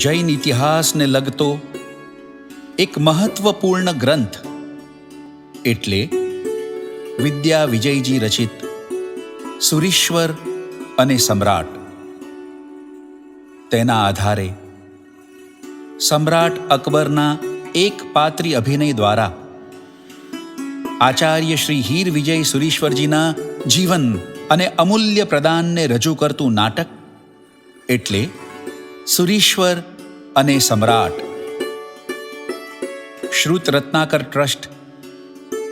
જૈન ઇતિહાસને લગતો એક મહત્વપૂર્ણ ગ્રંથ એટલે વિદ્યા વિજયજી રચિત સુરીશ્વર અને સમ્રાટ. તેના આધારે સમ્રાટ અકબરના એક પાત્રી અભિનય દ્વારા આચાર્ય શ્રી હીર વિજય સુરીશ્વરજીના જીવન અને અમૂલ્ય પ્રદાનને રજૂ કરતું નાટક એટલે સુરીશ્વર અને સમ્રાટ. શ્રુત રત્નાકર ટ્રસ્ટ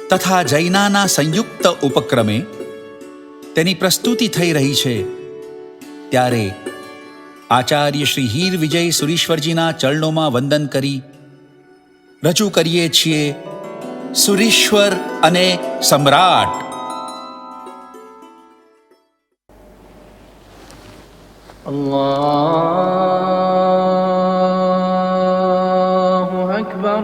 તથા જૈનાના સંયુક્ત ઉપક્રમે તેની પ્રસ્તુતિ થઈ રહી છે, ત્યારે આચાર્ય શ્રી હીર વિજય સુરીશ્વરજીના ચરણોમાં વંદન કરી રજૂ કરીએ છીએ સુરીશ્વર અને સમ્રાટ. અલ્લાહુ અકબર.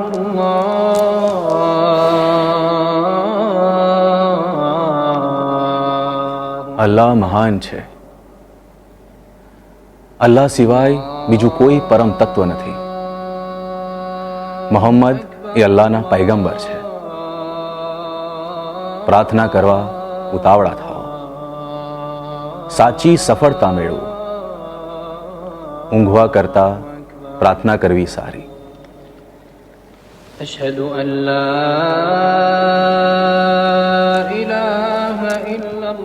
અલ્લાહ મહાન છે. અલ્લાહ સિવાય બીજું કોઈ પરમ તત્વ નથી. મોહમ્મદ એ અલ્લાહના પૈગંબર છે. પ્રાર્થના કરવા ઉતાવળા થાઓ, સાચી સફળતા મેળવો. ઊંઘવા કરતા પ્રાર્થના કરવી સારી. અશહદુ અન લા ઇલાહા ઇલ્લલ્લાહ.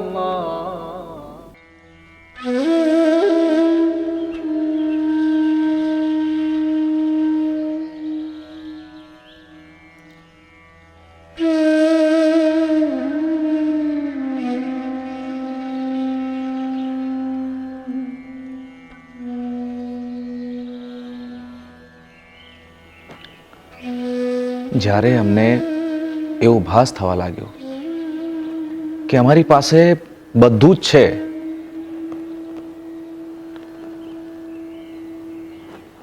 જ્યારે અમને એવો ભાસ થવા લાગ્યો કે અમારી પાસે બધું જ છે,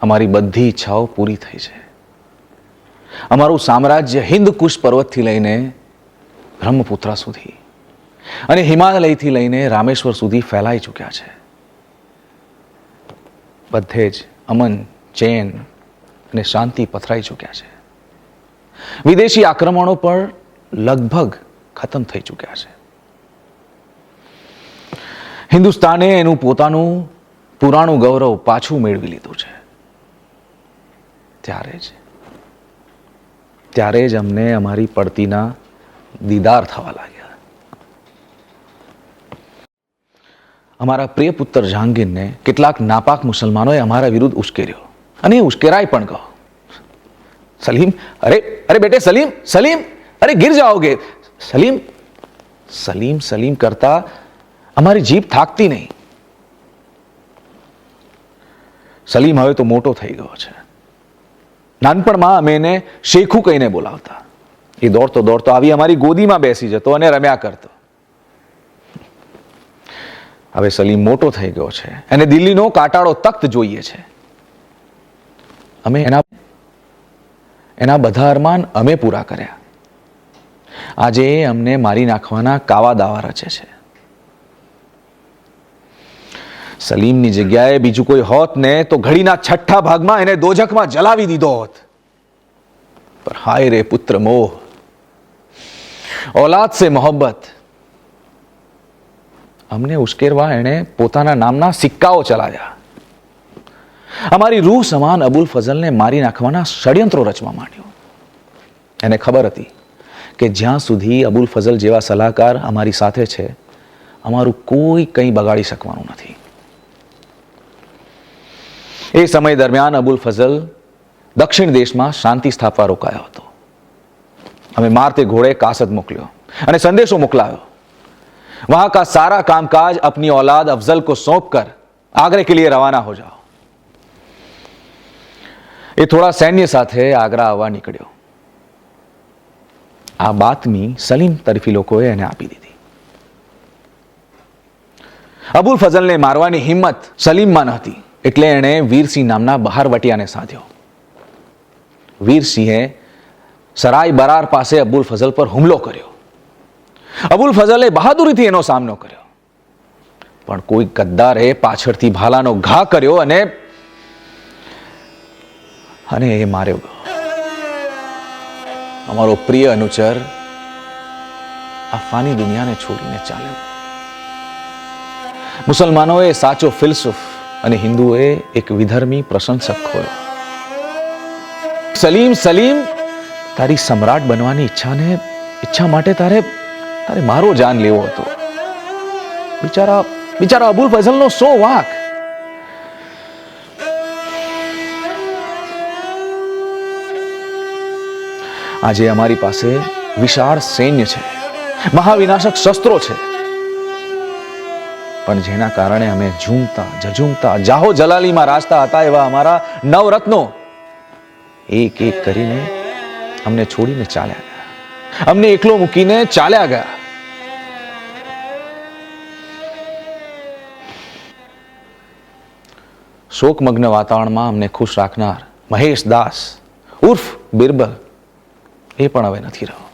અમારી બધી ઈચ્છાઓ પૂરી થઈ છે, અમારું સામ્રાજ્ય હિન્દકુશ પર્વતથી લઈને બ્રહ્મપુત્રા સુધી અને હિમાલયથી લઈને રામેશ્વર સુધી ફેલાઈ ચૂક્યા છે. બધે જ અમન, ચેન અને શાંતિ પથરાઈ ચૂક્યા છે. વિદેશી આક્રમણો પણ લગભગ ખતમ થઈ ચૂક્યા છે. હિન્દુસ્તાને એનું પોતાનું પુરાણું ગૌરવ પાછું મેળવી લીધું છે. ત્યારે જ અમને અમારી પડતીના દીદાર થવા લાગ્યા. અમારા પ્રિય પુત્ર જહાંગીરને કેટલાક નાપાક મુસલમાનોએ અમારા વિરુદ્ધ ઉશ્કેર્યો અને ઉશ્કેરાય પણ ગયો. સલીમ, અરે અરે બેટે સલીમ, સલીમ, અરે गिर जाओगे. સલીમ સલીમ સલીમ કરતા અમારી જીભ થાકતી નહીં. સલીમ હવે તો મોટો થઈ ગયો છે. નાનપણમાં અમે એને શેખુ કહીને બોલાવતા. એ દોડતો દોડતો આવી અમારી ગોદીમાં બેસી જતો અને રમ્યા કરતો. હવે સલીમ મોટો થઈ ગયો છે અને દિલ્હીનો કાટાળો તખ્ત જોઈએ છે. અમે એના બધા અરમાન અમે પૂરા કર્યા. આજે અમને મારી નાખવાના કાવા દાવા રચે છે. સલીમની જગ્યાએ બીજું કોઈ હોત ને તો ઘડીના છઠ્ઠા ભાગમાં એને દોજખમાં જલાવી દીધો હોત. પર હાય રે પુત્ર મોહ, औलाद से मोहब्बत. અમને ઉશ્કેરવા એણે પોતાના નામના સિક્કાઓ ચલાવ્યા. અમારી રૂહ સમાન અબુલ ફઝલને મારી નાખવાના ષડયંત્રો રચવા માંડ્યો. એને ખબર હતી કે જ્યાં સુધી અબુલ ફઝલ જેવા સલાહકાર અમારી સાથે છે, અમારું કોઈ કંઈ બગાડી શકવાનું નથી. એ સમય દરમિયાન અબુલ ફઝલ દક્ષિણ દેશમાં શાંતિ સ્થાપવા રોકાયો હતો. અમે મારતે ઘોડે કાસદ મોકલ્યો અને સંદેશો મોકલાયો, वहां का सारा कामकाज अपनी औलाद अफजल को सौंप कर आगरे के लिए रवाना हो जाओ. એ થોડા સૈન્ય સાથે આગ્રા આવવા નીકળ્યો. આ બાતમી સલીમ તરફી લોકોએ એને આપી દીધી. અબુલ ફઝલને મારવાની હિંમત સલીમમાં ન હતી, એટલે એણે વીરસિંહ નામના બહારવટિયાને સાધ્યો. વીરસિંહે સરાય બરાર પાસે અબુલ ફઝલ પર હુમલો કર્યો. અબુલ ફઝલે બહાદુરીથી એનો સામનો કર્યો, પણ કોઈ ગદ્દારે પાછળથી ભાલાનો ઘા કર્યો અને અને એ માર્યો ગયો. અમારો પ્રિય અનુચર આ ફાની દુનિયાને છોડીને ચાલ્યો. મુસલમાનોએ સાચો ફિલસૂફ અને હિન્દુઓએ એક વિધર્મી પ્રશંસક ખોયો. સલીમ, સલીમ, તારી સમ્રાટ બનવાની ઈચ્છા માટે તારે મારો જાન લેવો હતો. બિચારા અબુલ ફઝલનો સો વાંક. આજે અમારી પાસે વિશાળ સૈન્ય છે, મહાવિનાશક શસ્ત્રો છે, પણ જેના કારણે અમે ઝૂમતા જાહો જલાલીમાં રાજતા હતા એવા અમારા નવરત્નો એક એક કરીને અમને છોડીને ચાલ્યા ગયા, અમને એકલો મૂકીને ચાલ્યા ગયા. શોકમગ્ન વાતાવરણમાં અમને ખુશ રાખનાર મહેશ દાસ ઉર્ફ બિરબલ એ પણ હવે નથી રહ્યો.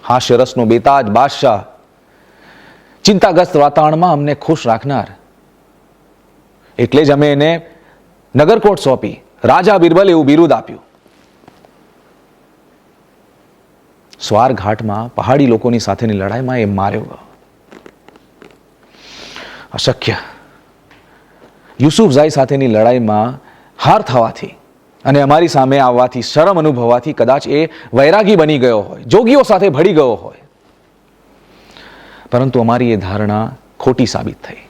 હાસ્યરસનો બેતાજ બાદશાહ ચિંતાગ્રસ્ત વાતાવરણમાં અમને ખુશ રાખનાર, એટલે જ અમે એને નગરકોટ સોંપી રાજા બિરબલ એવું બિરુદ આપ્યું. સ્વાર ઘાટમાં પહાડી લોકોની સાથેની લડાઈમાં એ માર્યો ગયો. અશક્ય. યુસુફઝાઈ સાથેની લડાઈમાં હાર થવાથી અને અમારી સામે આવવાથી શરમ અનુભવવાથી કદાચ એ વૈરાગી બની ગયો હોય, જોગીઓ સાથે ભળી ગયો હોય, પરંતુ અમારી એ ધારણા ખોટી સાબિત થઈ.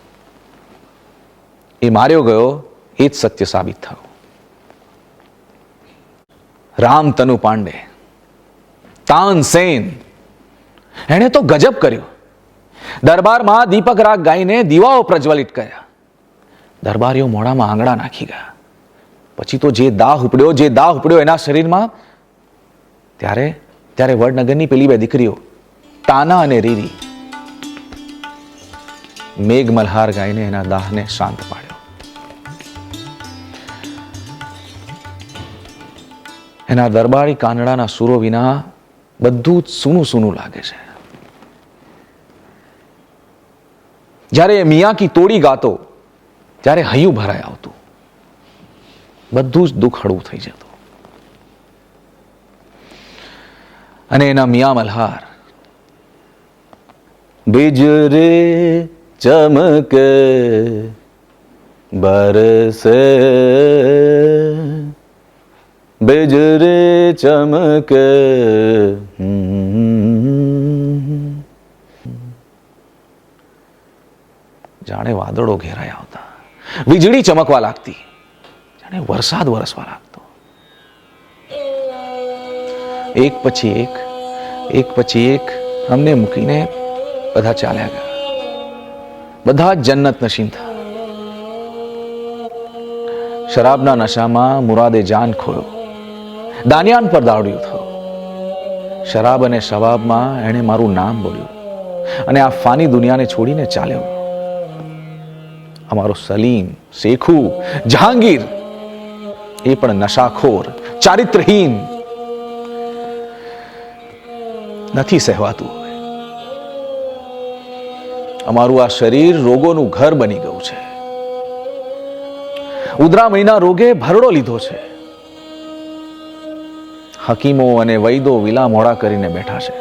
એ માર્યો ગયો એ જ સત્ય સાબિત થયું. રામતનુ પાંડે, તાનસેન, એણે તો ગજબ કર્યું. દરબારમાં દીપક રાગ ગાઈને દીવાઓ પ્રજ્વલિત કર્યા. દરબારીઓ મોઢામાં આંગળા નાખી ગયા. પછી તો જે દાહ ઉપડ્યો એના શરીરમાં, ત્યારે વડનગરની પેલી બે દીકરીઓ તાના અને રીરી મેઘ મલ્હાર ગાઈને એના દાહને શાંત પાડ્યો. એના દરબારી કાનડાના સુરો વિના બધું જ સૂનું સૂનું લાગે છે. જ્યારે એ મિયા કી તોડી ગાતો ત્યારે હૈયું ભરાઈ આવતું, બધું જ દુઃખ હળવું થઈ જતું. અને એના મિયા મલ્હાર બિજરે ચમક બરસે, બિજરે ચમક, જાણે વાદળો ઘેરાઈ આવતા, વીજળી ચમકવા લાગતી, જાણે વરસાદ વરસવા લાગતો. એક પછી એક અમને મૂકીને બધા ચાલ્યા ગયા. બધા જ જન્નત નશીન થયા. શરાબના નશામાં મુરાદે જાન ખોયો, દાનિયાન પર દાવડિયો થયો. શરાબ અને શવાબમાં એણે મારું નામ બોલ્યું અને આ ફાની દુનિયાને છોડીને ચાલ્યો. અમારો સલીમ, શેખુ, જહાંગીર એ પણ નશાખોર, ચારિત્રહીન. નથી સહેવાતું. અમારું આ શરીર રોગોનું ઘર બની ગયું છે. ઉધરામણીના રોગે ભરડો લીધો છે. હકીમો અને વૈદો વિલા મોડા કરીને બેઠા છે.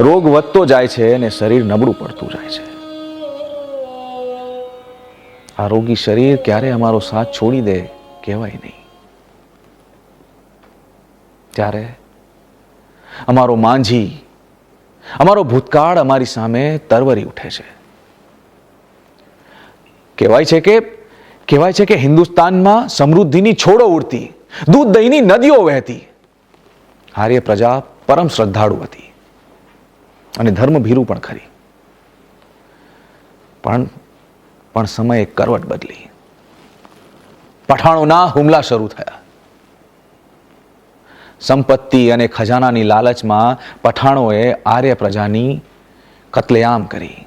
રોગ વધતો જાય છે અને શરીર નબળું પડતું જાય છે. આ રોગી શરીર ક્યારે અમારો સાથ છોડી દે કહેવાય નહીં. ત્યારે અમારો માંઝી, અમારો ભૂતકાળ અમારી સામે તરવરી ઉઠે છે. કહેવાય છે કે હિન્દુસ્તાનમાં સમૃદ્ધિની છોડો ઉડતી, દૂધ દહીંની નદીઓ વહેતી. આર્ય પ્રજા પરમ શ્રદ્ધાળુ હતી અને ધર્મભીરુ પણ ખરી. પણ સમયે કરવટ બદલી. પઠાણોના હુમલા શરૂ થયા. સંપત્તિ અને ખજાનાની લાલચમાં પઠાણોએ આર્ય પ્રજાની કત્લેઆમ કરી.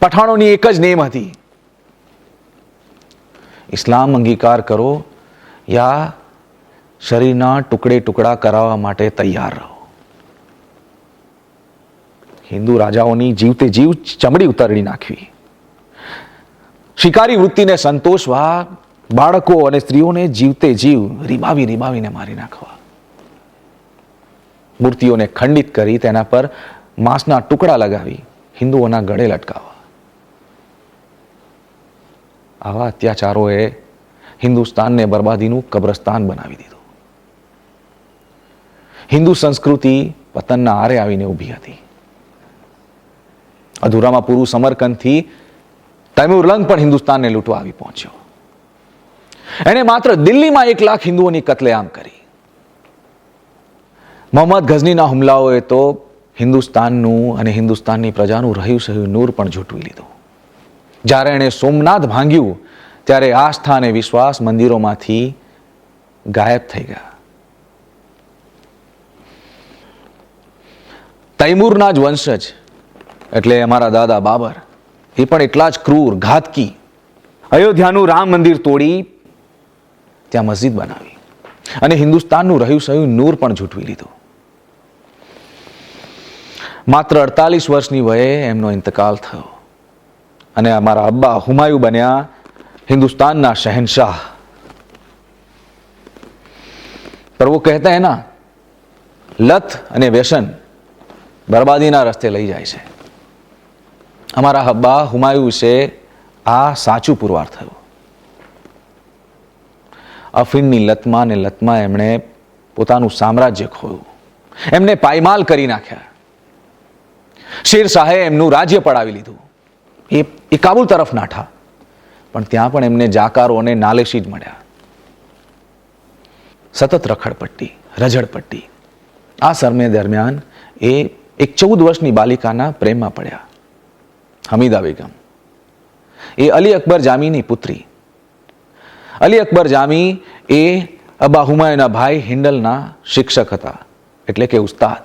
પઠાણોની એક જ નેમ હતી, ઇસ્લામ અંગીકાર કરો યા શરીરના ટુકડે ટુકડા કરાવવા માટે તૈયાર રહો. હિન્દુ રાજાઓની જીવતે જીવ ચમડી ઉતારી નાખવી, શિકારી વૃત્તિને સંતોષવા બાળકો અને સ્ત્રીઓને જીવતે જીવ રીબાવીને મારી નાખવા, મૂર્તિઓને ખંડિત કરી તેના પર માંસના ટુકડા લગાવી હિન્દુઓના ગળે લટકાવવા. આવા અત્યાચારોએ હિન્દુસ્તાનને બરબાદીનું કબ્રસ્તાન બનાવી દીધું. હિન્દુ સંસ્કૃતિ પતનના આરે આવીને ઊભી હતી. અધૂરામાં પૂરું સમરકંદથી તૈમુરલંગ પણ હિન્દુસ્તાનને લૂંટવા આવી પહોંચ્યો. એણે માત્ર દિલ્હીમાં 1 લાખ હિન્દુઓની કત્લેઆમ કરી. મોહમ્મદ ગઝનીના હુમલાઓએ તો હિન્દુસ્તાનનું અને હિન્દુસ્તાનની પ્રજાનું રહ્યું સહ્યું નૂર પણ ઝૂંટવી લીધું. જ્યારે એણે સોમનાથ ભાંગ્યું ત્યારે આસ્થા અને વિશ્વાસ મંદિરોમાંથી ગાયબ થઈ ગયા. તૈમૂરના જ વંશજ એટલે અમારા દાદા બાબર એ પણ એટલા જ ક્રૂર, ઘાતકી. અયોધ્યાનું રામ મંદિર તોડી ત્યાં મસ્જિદ બનાવી અને હિન્દુસ્તાનનું રહ્યું સહ્યું નૂર પણ ઝૂંટવી લીધું. માત્ર 48 વર્ષની વયે એમનો ઇંતકાલ થયો અને અમારા અબ્બા હુમાયુ બન્યા हिंदुस्तान शहनशाह. पर वो कहते हैं ना, लत અને વ્યસન બરબાદીના રસ્તે લઈ જાય છે. અમારા અબ્બા હુમાયુ વિશે આ સાચું પુરવાર થયું. અફીણની લતમાં એમણે પોતાનું સામ્રાજ્ય ખોયું, એમને પાયમાલ કરી નાખ્યા. શેરશાહે એમનું રાજ્ય પડાવી લીધું. એ કાબુલ તરફ નાઠા, પણ ત્યાં પણ એમને જાકારો અને નાલેશી જ મળ્યા. સતત રખડપટ્ટી, રઝળપટ્ટી. આ સમય દરમિયાન એ એક 14 વર્ષની બાલિકાના પ્રેમમાં પડ્યા, હમીદા બેગમ. એ અલી અકબર જામીની પુત્રી. અલી અકબર જામી એ અબ્બા હુમાયુના ભાઈ હિન્ડલના શિક્ષક હતા, એટલે કે ઉસ્તાદ.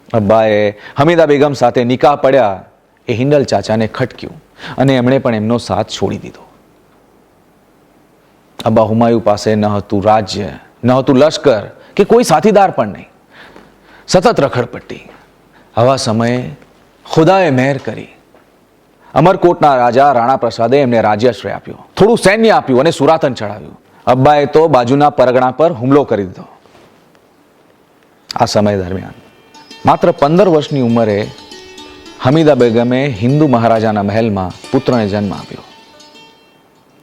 અબ્બાએ હમીદા બેગમ સાથે નિકાહ પડ્યા એ હિન્ડલ ચાચાને ખટક્યું અને એમણે પણ એમનો સાથ છોડી દીધો. અબ્બા હુમાયુ પાસે ન હતું રાજ્ય, ન હતું લશ્કર કે કોઈ સાથીદાર પણ નહીં. સતત રખડપટ્ટી. આવા સમયે ખુદાએ મહેર કરી. અમરકોટના રાજા રાણા પ્રસાદે એમને રાજ્યાશ્રય આપ્યો, થોડું સૈન્ય આપ્યું અને સુરાતન ચડાવ્યું. અબ્બાએ તો બાજુના પરગણા પર હુમલો કરી દીધો. આ સમય દરમિયાન માત્ર 15 વર્ષની ઉંમરે હમીદા બેગમે હિન્દુ મહારાજાના મહેલમાં પુત્રને જન્મ આપ્યો.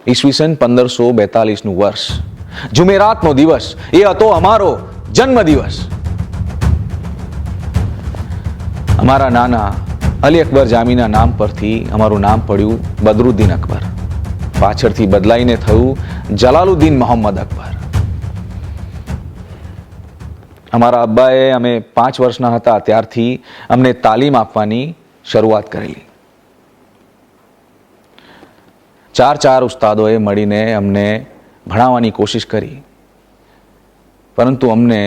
ઈસવીસન 1542નું વર્ષ, જુમેરાતનો દિવસ, એ હતો અમારો જન્મદિવસ. અમારા નાના અલી અકબર જામીના નામ પરથી અમારું નામ પડ્યું બદરુદ્દીન અકબર. પાછળથી બદલાઈને થયું જલાલુદ્દીન મોહમ્મદ અકબર. અમારા અબ્બાએ અમે 5 વર્ષના હતા ત્યારથી અમને તાલીમ આપવાની શરૂઆત કરેલી. 4 ઉસ્તાદોએ મળીને અમને ભણાવવાની કોશિશ કરી, પરંતુ અમને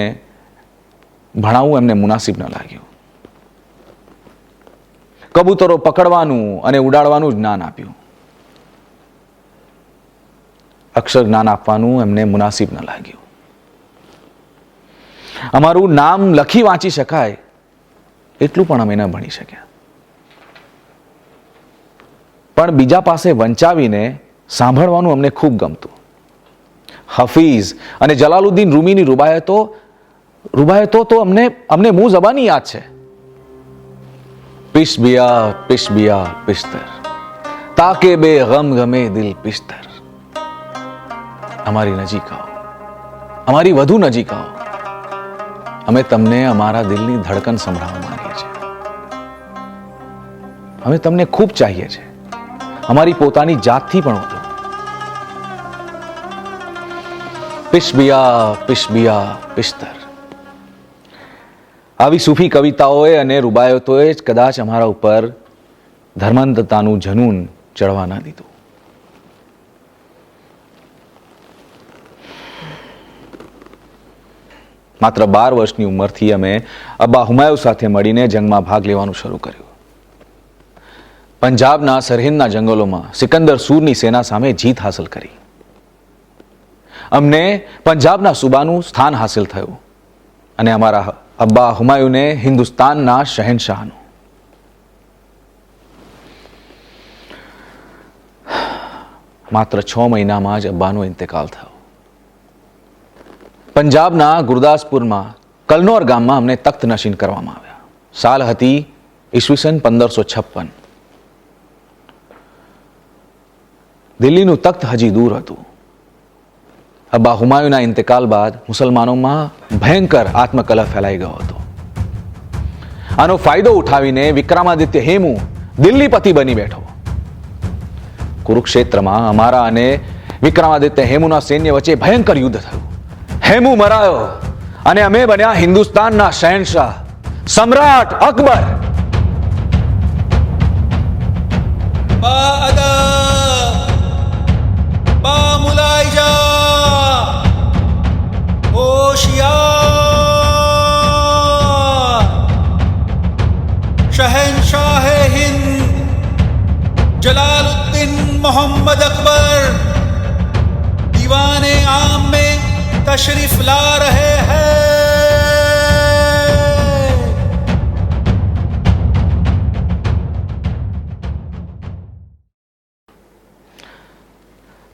ભણાવવું એમને મુનાસિબ ન લાગ્યું. કબૂતરો પકડવાનું અને ઉડાડવાનું જ્ઞાન આપ્યું. અક્ષર જ્ઞાન આપવાનું એમને મુનાસિબ ન લાગ્યું. અમારું નામ લખી વાંચી શકાય એટલું પણ અમે ન ભણી શક્યા. પણ બીજા પાસે વંચાવીને સાંભળવાનું અમને ખૂબ ગમતું. હફીઝ અને જલાલુદ્દીન રૂમીની રૂબાયતો તો અમને મુંહ જબાની યાદ છે. पिश बिया पिस्तर ताके बे गम गमे दिल पिस्तर. અમારી નજીક આવો, અમારી વધુ નજીક આવો. અમે તમને અમારા દિલની ધડકન સંભળાવવા માંગીએ છીએ. અમે તમને ખૂબ ચાહીએ છીએ, અમારી પોતાની જાતથી પણ વધુ. पिश बिया पिस्तर. આવી સૂફી કવિતાઓએ અને રૂબાયતોએ જ કદાચ અમારા ઉપર ધર્માંધતાનું જનૂન ચડવા ન દીધું. માત્ર 12 વર્ષની ઉંમરથી અમે અબ્બા હુમાયુ સાથે મળીને જંગમાં ભાગ લેવાનું શરૂ કર્યું. પંજાબના સરહિંદના જંગલોમાં સિકંદર સૂરની સેના સામે જીત હાંસલ કરી. અમને પંજાબના સુબાનું સ્થાન હાંસલ થયું અને અમારા અબ્બા હુમાયુને હિન્દુસ્તાનના શહેનશાહનું. માત્ર 6 મહિનામાં જ અબ્બાનો ઇંતકાલ થયો. પંજાબના ગુરદાસપુરમાં કલનોર ગામમાં અમને તખ્ત નશીન કરવામાં આવ્યા. સાલ હતી ઈસવીસન 1556. દિલ્હીનું તખ્ત હજી દૂર હતું. અબ્બા હુમાયુના ઇંતકાલ બાદ મુસલમાનોમાં ભયંકર આત્મકલહ ફેલાઈ ગયો હતો. આનો ફાયદો ઉઠાવીને વિક્રમાદિત્ય હેમુ દિલ્હીપતિ બની બેઠો. કુરુક્ષેત્રમાં અમારા અને વિક્રમાદિત્ય હેમુના સૈન્ય વચ્ચે ભયંકર યુદ્ધ થયું. હેમુ મરાયો અને અમે બન્યા હિન્દુસ્તાનના શહેનશાહ સમ્રાટ અકબર. शहनशाह हिंद जलालुद्दीन मोहम्मद अकबर दीवाने आम में तशरीफ ला रहे हैं.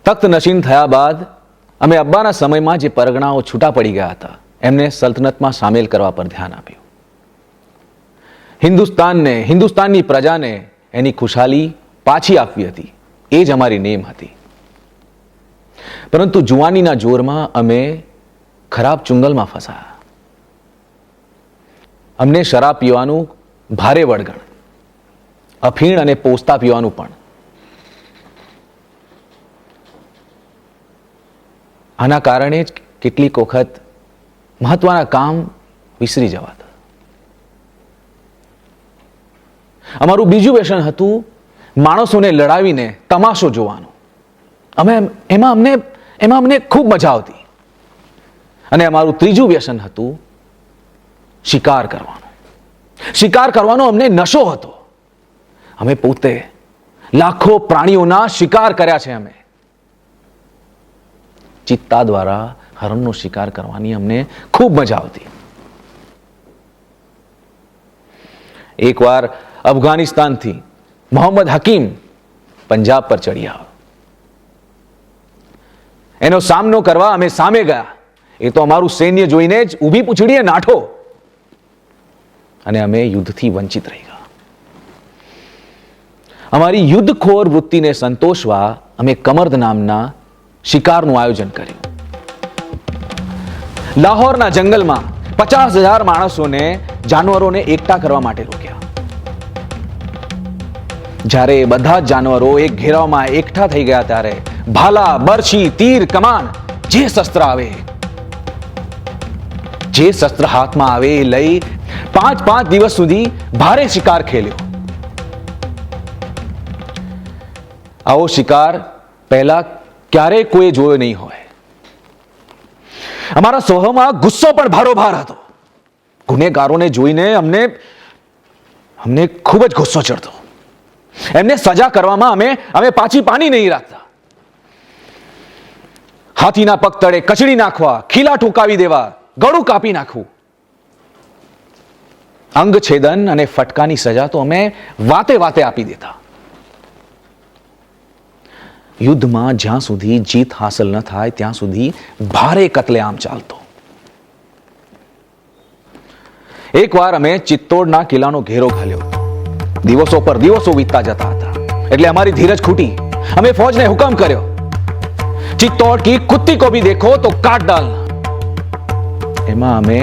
તખ્ત નશીન થયા બાદ અમે અબ્બાના સમયમાં જે પરગણાઓ છૂટા પડી ગયા હતા એમને સલ્તનતમાં સામેલ કરવા પર ધ્યાન આપ્યું. હિન્દુસ્તાનની પ્રજાને એની ખુશાલી પાછી આપવી હતી, એ જ અમારી નેમ હતી. પરંતુ જુવાનીના જોરમાં અમે ખરાબ ચુંગલમાં ફસાયા. અમને શરાબ પીવાનું ભારે વળગણ, અફીણ અને પોસ્તા પીવાનું પણ. આના કારણે જ કેટલીક વખત મહત્વના કામ વિસરી જવાતા. અમારું બીજું વ્યસન હતું માણસોને લડાવીને તમાશો જોવાનો. એમાં અમને ખૂબ મજા આવતી. અને અમારું ત્રીજું વ્યસન હતું શિકાર કરવાનો. શિકાર કરવાનો અમને નશો હતો. અમે પોતે લાખો પ્રાણીઓના શિકાર કર્યા છે. અમે ચિત્તા દ્વારા હરણનો શિકાર કરવાની અમને ખૂબ મજા આવતી. એકવાર અફઘાનિસ્તાનથી મોહમ્મદ હકીમ પંજાબ પર ચડી આવ્યો. એનો સામનો કરવા અમે સામે ગયા. એ તો અમારું સૈન્ય જોઈને જ ઊભી પૂંછડીએ નાઠો અને અમે યુદ્ધથી વંચિત રહી ગયા. અમારી યુદ્ધખોર વૃત્તિને સંતોષવા અમે કમર્દ નામના શિકારનું આયોજન કર્યું. લાહોરના જંગલમાં 50,000 માણસોને જાનવરોને એકઠા કરવા માટે રોક્યા. જ્યારે બધા જ જાનવરો એક ઘેરાવમાં એકઠા થઈ ગયા ત્યારે ભાલા, બરછી, તીર, કમાન, જે શસ્ત્ર હાથમાં આવે એ લઈ 5 દિવસ સુધી ભારે શિકાર ખેલ્યો. આવો શિકાર પહેલા ક્યારેય કોઈ જોયો નહીં હોય. અમારા સ્વભાવમાં ગુસ્સો પણ ભારોભાર હતો. ગુનેગારોને જોઈને અમને ખૂબ જ ગુસ્સો ચડતો. એમને સજા કરવામાં અમે પાછી પાની નહીં રાખતા. હાથીના પગ તળે કચડી નાખવા, ખીલા ઠુકાવી દેવા, ગળું કાપી નાખવું, અંગ છેદન અને ફટકાની સજા તો અમે વાતે વાતે આપી દેતા. યુદ્ધમાં જ્યાં સુધી જીત હાંસલ ન થાય ત્યાં સુધી ભારે કતલેઆમ ચાલતો. એકવાર અમે ચિત્તોડના કિલ્લાનો ઘેરો ઘાલ્યો. દિવસો પર દિવસો વીતતા જતા હતા એટલે અમારી ધીરજ ખૂટી. અમે ફૌજને હુકમ કર્યો, चित्तौड़ की कुत्ती को भी देखो तो काट डालना. એમાં અમે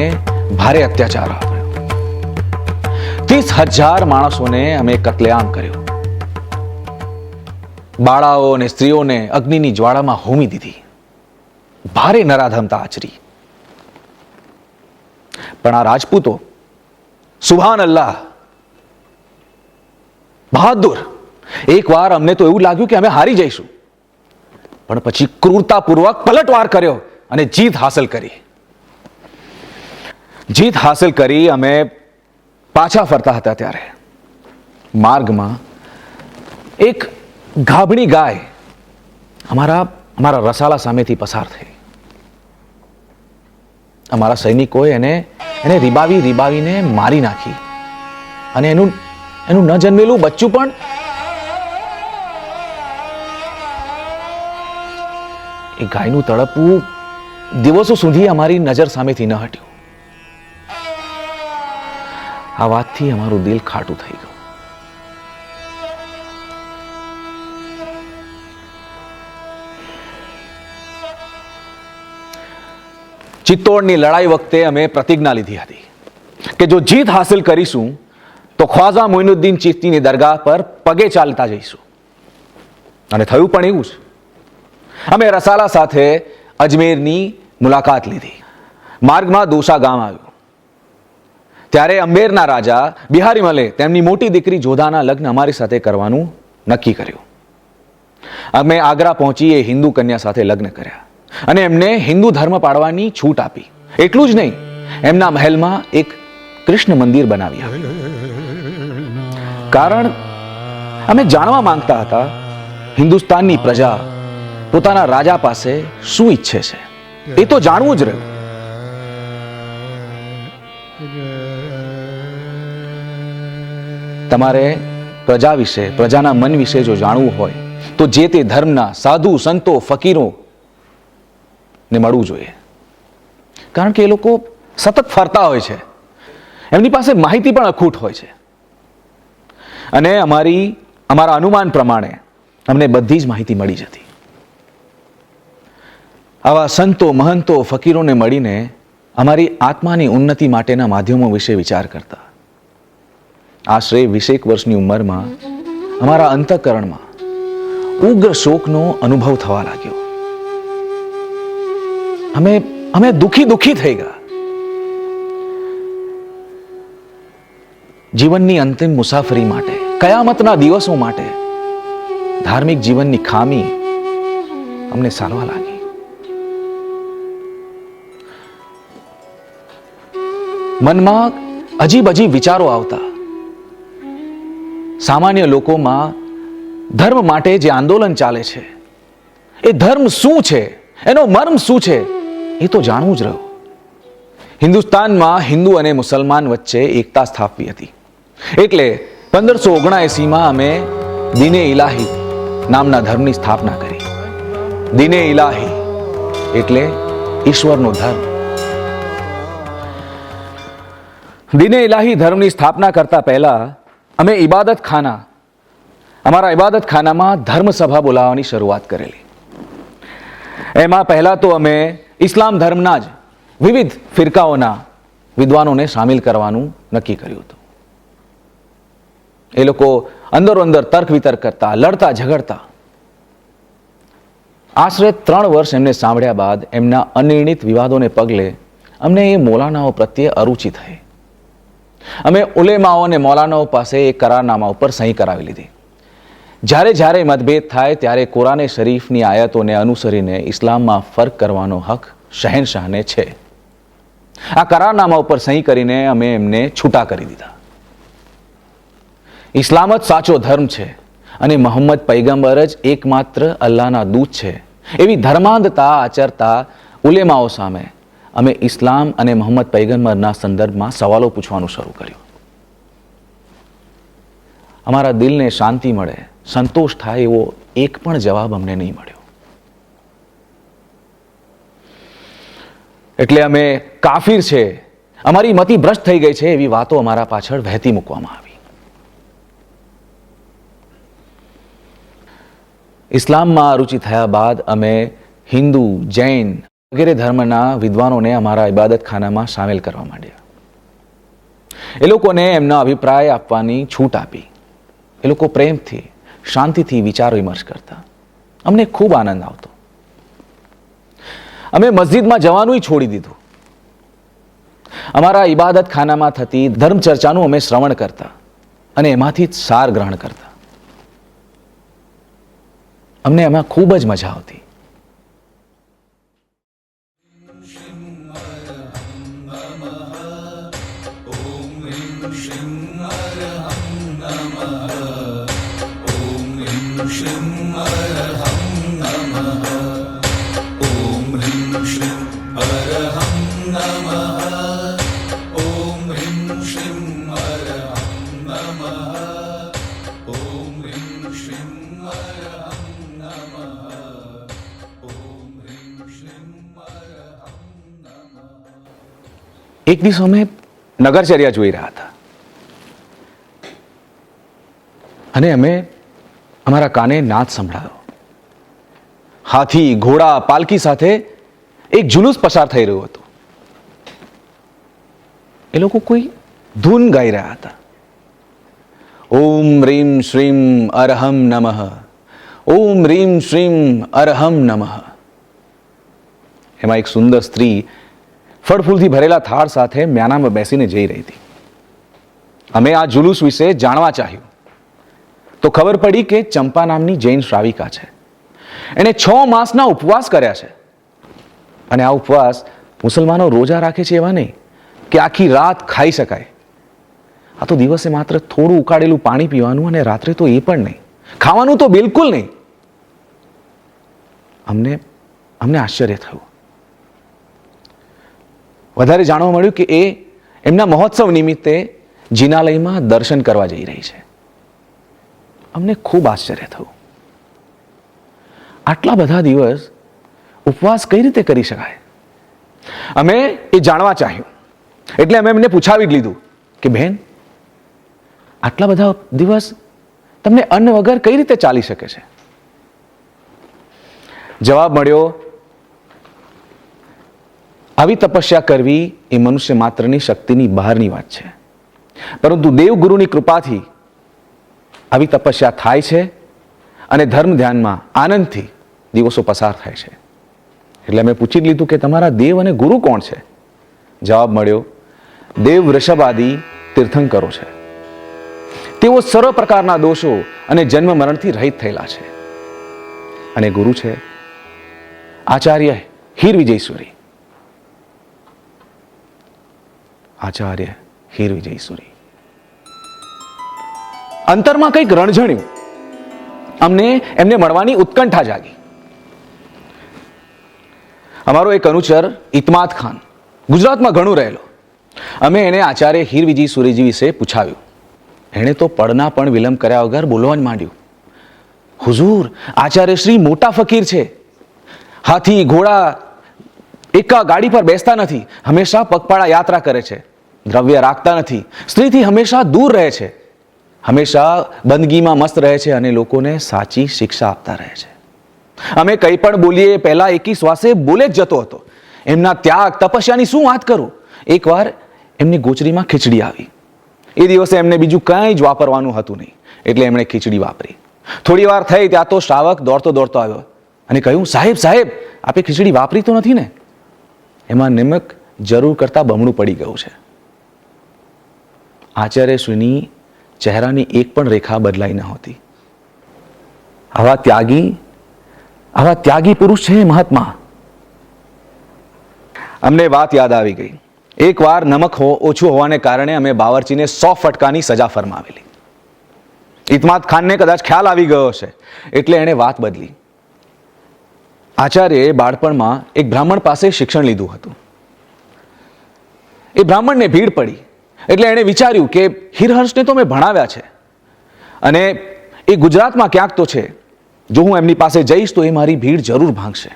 ભારે અત્યાચાર આપ્યો. 30,000 માણસોને અમે કતલેઆમ કર્યો. બાળાઓ અને સ્ત્રીઓને અગ્નિની જ્વાળામાં હોમી દીધી. ભારે નરાધમતા આચરી. પણ આ રાજપૂતો સુભાન અલ્લાહ બહાદુર. એકવાર અમને તો એવું લાગ્યું કે અમે હારી જઈશું, પણ પછી ક્રૂરતાપૂર્વક પલટવાર કર્યો અને જીત હાંસલ કરી. અમે પાછા ફરતા હતા ત્યારે માર્ગમાં એક ગાભણી ગાય અમારા રસાલા સામેથી પસાર થઈ. અમારા સૈનિકોએ એને રીબાવીને મારી નાખી અને એનું ન જન્મેલું બચ્ચું પણ એ ગાયનું તળપવું દિવસો સુધી અમારી નજર સામેથી ન હટ્યું. આ વાતથી અમારું દિલ ખાટું થઈ ગયું. ચિત્તોડની લડાઈ વખતે અમે પ્રતિજ્ઞા લીધી હતી કે જો જીત હાંસલ કરીશું તો ખ્વાજા મોઇનુદ્દીન ચિશ્તીની દરગાહ પર પગે ચાલતા જઈશું. અને થયું પણ એવું જ. અમે રસાલા સાથે અજમેરની મુલાકાત લીધી. માર્ગમાં દોસા ગામ આવ્યું ત્યારે અંબેરના રાજા બિહારીમલે તેમની મોટી દીકરી જોધાના લગ્ન અમારી સાથે કરવાનું નક્કી કર્યું. અમે આગ્રા પહોંચી એ હિન્દુ કન્યા સાથે લગ્ન કર્યા અને એમને હિન્દુ ધર્મ પાળવાની છૂટ આપી. એટલું જ નહીં, એમના મહેલમાં એક કૃષ્ણ મંદિર બનાવી આપ્યું. કારણ અમે જાણવા માંગતા હતા હિન્દુસ્તાનની પ્રજા પોતાના રાજા પાસે શું ઈચ્છે છે. એ તો જાણવું જ રહ્યું. તમારે પ્રજા વિશે, પ્રજાના મન વિશે જો જાણવું હોય તો જે તે ધર્મના સાધુ સંતો ફકીરો ને મળવું જોઈએ. કારણ કે એ લોકો સતત ફરતા હોય છે, એમની પાસે માહિતી પણ અખૂટ હોય છે. અને અમારા અનુમાન પ્રમાણે અમને બધી જ માહિતી મળી જતી. આવા સંતો મહંતો ફકીરોને મળીને અમારી આત્માની ઉન્નતિ માટેના માધ્યમો વિશે વિચાર કરતા. આશરે 20 વર્ષની ઉંમરમાં અમારા અંતઃકરણમાં ઉગ્ર શોકનો અનુભવ થવા લાગ્યો. અમે દુખી થઈ ગયા. જીવનની અંતિમ મુસાફરી માટે, કયામતના દિવસો માટે ધાર્મિક જીવનની ખામી અમને સારવા લાગી. મનમાં અજીબ વિચારો આવતા. સામાન્ય લોકોમાં ધર્મ માટે જે આંદોલન ચાલે છે, એ ધર્મ શું છે, એનો મર્મ શું છે, એ તો જાણવું જ રહ્યું. હિન્દુસ્તાનમાં હિન્દુ અને મુસલમાન વચ્ચે એકતા સ્થાપવી હતી. એટલે 1579માં અમે દીને ઇલાહી નામના ધર્મની સ્થાપના કરી. દીને ઇલાહી એટલે ઈશ્વરનો ધર્મ. દીને ઇલાહી ધર્મની સ્થાપના કરતા પહેલા અમે અમારા ઇબાદત ખાનામાં ધર્મ સભા બોલાવવાની શરૂઆત કરેલી. એમાં પહેલા તો અમે ઇસ્લામ ધર્મના જ વિવિધ ફિરકાઓના વિદ્વાનોને સામેલ કરવાનું નક્કી કર્યું હતું. એ લોકો અંદરો અંદર તર્ક વિતર્ક કરતા, લડતા ઝઘડતા. આશરે 3 વર્ષ એમને સાંભળ્યા બાદ એમના અનિર્ણિત વિવાદોને પગલે અમને એ મૌલાનાઓ પ્રત્યે અરુચિ થઈ. અમે ઉલેમાઓ અને મૌલાનાઓ પાસે એક કરારનામા ઉપર સહી કરાવી લીધી. જ્યારે મતભેદ થાય ત્યારે કુરાને શરીફની આયતોને અનુસરીને ઇસ્લામમાં ફર્ક કરવાનો હક શહેનશાહને છે. આ કરારનામા ઉપર સહી કરીને અમે એમને છૂટા કરી દીધા. ઇસ્લામ જ સાચો ધર્મ છે અને મોહમ્મદ પૈગંબર જ એકમાત્ર અલ્લાહના દૂત છે, એવી ધર્માંધતા આચરતા ઉલેમાઓ સામે અમે ઇસ્લામ અને મોહમ્મદ પૈગંબરના સંદર્ભમાં સવાલો પૂછવાનું શરૂ કર્યું. અમારા દિલને શાંતિ મળે, સંતોષ થાય એવો એક પણ જવાબ અમને નહીં મળ્યો. એટલે અમે કાફિર છે, અમારી મતિ ભ્રષ્ટ થઈ ગઈ છે એવી વાતો અમારા પાછળ વહેતી મૂકવામાં આવી. ઇસ્લામમાં રૂચિ થયા બાદ અમે હિન્દુ, જૈન વગેરે ધર્મના વિદ્વાનોને અમારા ઇબાદત ખાનામાં સામેલ કરવા માંડ્યા. એ લોકોને એમના અભિપ્રાય આપવાની છૂટ આપી. એ લોકો પ્રેમથી, શાંતિથી વિચાર વિમર્શ કરતા. અમને ખૂબ આનંદ આવતો. અમે મસ્જિદમાં જવાનું છોડી દીધું. અમારા ઇબાદત ખાનામાં થતી ધર્મ ચર્ચાનું અમે શ્રવણ કરતા અને એમાંથી જ સાર ગ્રહણ કરતા. અમને એમાં ખૂબ જ મજા આવતી. Om એક દિવસ અમે નગરચર્યા જોઈ રહ્યા હતા અને અમે અમારા કાને નાદ સંભળાયો. હાથી, ઘોડા, પાલકી સાથે એક જુલુસ પસાર થઈ રહ્યું હતું. એ લોકો કોઈ ધૂન ગાઈ રહ્યા હતા. ઓમ રીમ શ્રીમ અરહમ નમઃ, ઓમ રીમ શ્રીમ અરહમ નમઃ. એમાં એક સુંદર સ્ત્રી ફળફૂલથી ભરેલા થાળ સાથે મ્યાનામાં બેસીને જઈ રહી હતી. અમે આ જુલુસ વિશે જાણવા ચાહ્યું તો ખબર પડી કે ચંપા નામની જૈન શ્રાવિકા છે. એણે 6 માસના ઉપવાસ કર્યા છે. અને આ ઉપવાસ મુસલમાનો રોજા રાખે છે એવા નહીં કે આખી રાત ખાઈ શકાય. આ તો દિવસે માત્ર થોડું ઉકાળેલું પાણી પીવાનું અને રાત્રે તો એ પણ નહીં, ખાવાનું તો બિલકુલ નહીં. અમને આશ્ચર્ય થયું. વધારે જાણવા મળ્યું કે એ એમના મહોત્સવ નિમિત્તે જિનાલયમાં દર્શન કરવા જઈ રહી છે. અમને ખૂબ આશ્ચર્ય થયું. આટલા બધા દિવસ ઉપવાસ કઈ રીતે કરી શકાય? અમે એ જાણવા ચાહ્યું એટલે અમે એમને પૂછાવી જ લીધું કે બહેન, આટલા બધા દિવસ તમને અન્ન વગર કઈ રીતે ચાલી શકે છે? જવાબ મળ્યો, આવી તપસ્યા કરવી એ મનુષ્ય માત્રની શક્તિની બહારની વાત છે, પરંતુ દેવગુરુની કૃપાથી આવી તપસ્યા થાય છે અને ધર્મ ધ્યાનમાં આનંદથી દિવસો પસાર થાય છે. એટલે મેં પૂછી લીધું કે તમારા દેવ અને ગુરુ કોણ છે? જવાબ મળ્યો, દેવ વૃષભાદી તીર્થંકરો છે. તેઓ સર્વ પ્રકારના દોષો અને જન્મ મરણથી રહિત થયેલા છે. અને ગુરુ છે આચાર્ય હીર વિજયસુરી. આચાર્ય હીર વિજયસુરી. અંતરમાં કંઈક રણઝણ્યું. અમને એમને મળવાની ઉત્કંઠા જાગી. અમારો એક અનુચર ઇતમાદ ખાન ગુજરાતમાં ઘણું રહેલો. અમે એને આચાર્ય હીર વિજયસુરીજી વિશે પૂછાવ્યું. એણે તો પડના પણ વિલંબ કર્યા વગર બોલવા જ માંડ્યું. હુઝુર, આચાર્ય શ્રી મોટા ફકીર છે. હાથી, ઘોડા, એકા ગાડી પર બેસતા નથી. હંમેશા પગપાળા યાત્રા કરે છે. દ્રવ્ય રાખતા નથી. સ્ત્રીથી હંમેશા દૂર રહે છે. હંમેશા બંદગીમાં મસ્ત રહે છે અને લોકોને સાચી શિક્ષા આપતા રહે છે. અમે કંઈ પણ બોલીએ પહેલા એકી શ્વાસે બોલે જ જતો હતો. એમના ત્યાગ, તપસ્યાની શું વાત કરું? એકવાર એમની ગોચરીમાં ખીચડી આવી. એ દિવસે એમને બીજું કંઈ જ વાપરવાનું હતું નહીં એટલે એમણે ખીચડી વાપરી. થોડી વાર થઈ ત્યાં તો શ્રાવક દોડતો આવ્યો અને કહ્યું, સાહેબ સાહેબ, આપે ખીચડી વાપરી તો નથી ને? એમાં નિમક જરૂર કરતા બમણું પડી ગયું છે. આચાર્યશ્રીની ચહેરાની એક પણ રેખા બદલાઈ નહોતી. આવા ત્યાગી પુરુષ છે મહાત્મા. અમને વાત યાદ આવી ગઈ. એકવાર નમક ઓછું હોવાને કારણે અમે બાવરચીને 100 ફટકાની સજા ફરમાવેલી. ઇતમાદ ખાનને કદાચ ખ્યાલ આવી ગયો હશે એટલે એણે વાત બદલી. આચાર્યએ બાળપણમાં એક બ્રાહ્મણ પાસે શિક્ષણ લીધું હતું. એ બ્રાહ્મણને ભીડ પડી એટલે એણે વિચાર્યું કે હીરહર્ષને તો મેં ભણાવ્યા છે અને એ ગુજરાતમાં ક્યાંક તો છે. જો હું એમની પાસે જઈશ તો એ મારી ભીડ જરૂર ભાંગશે.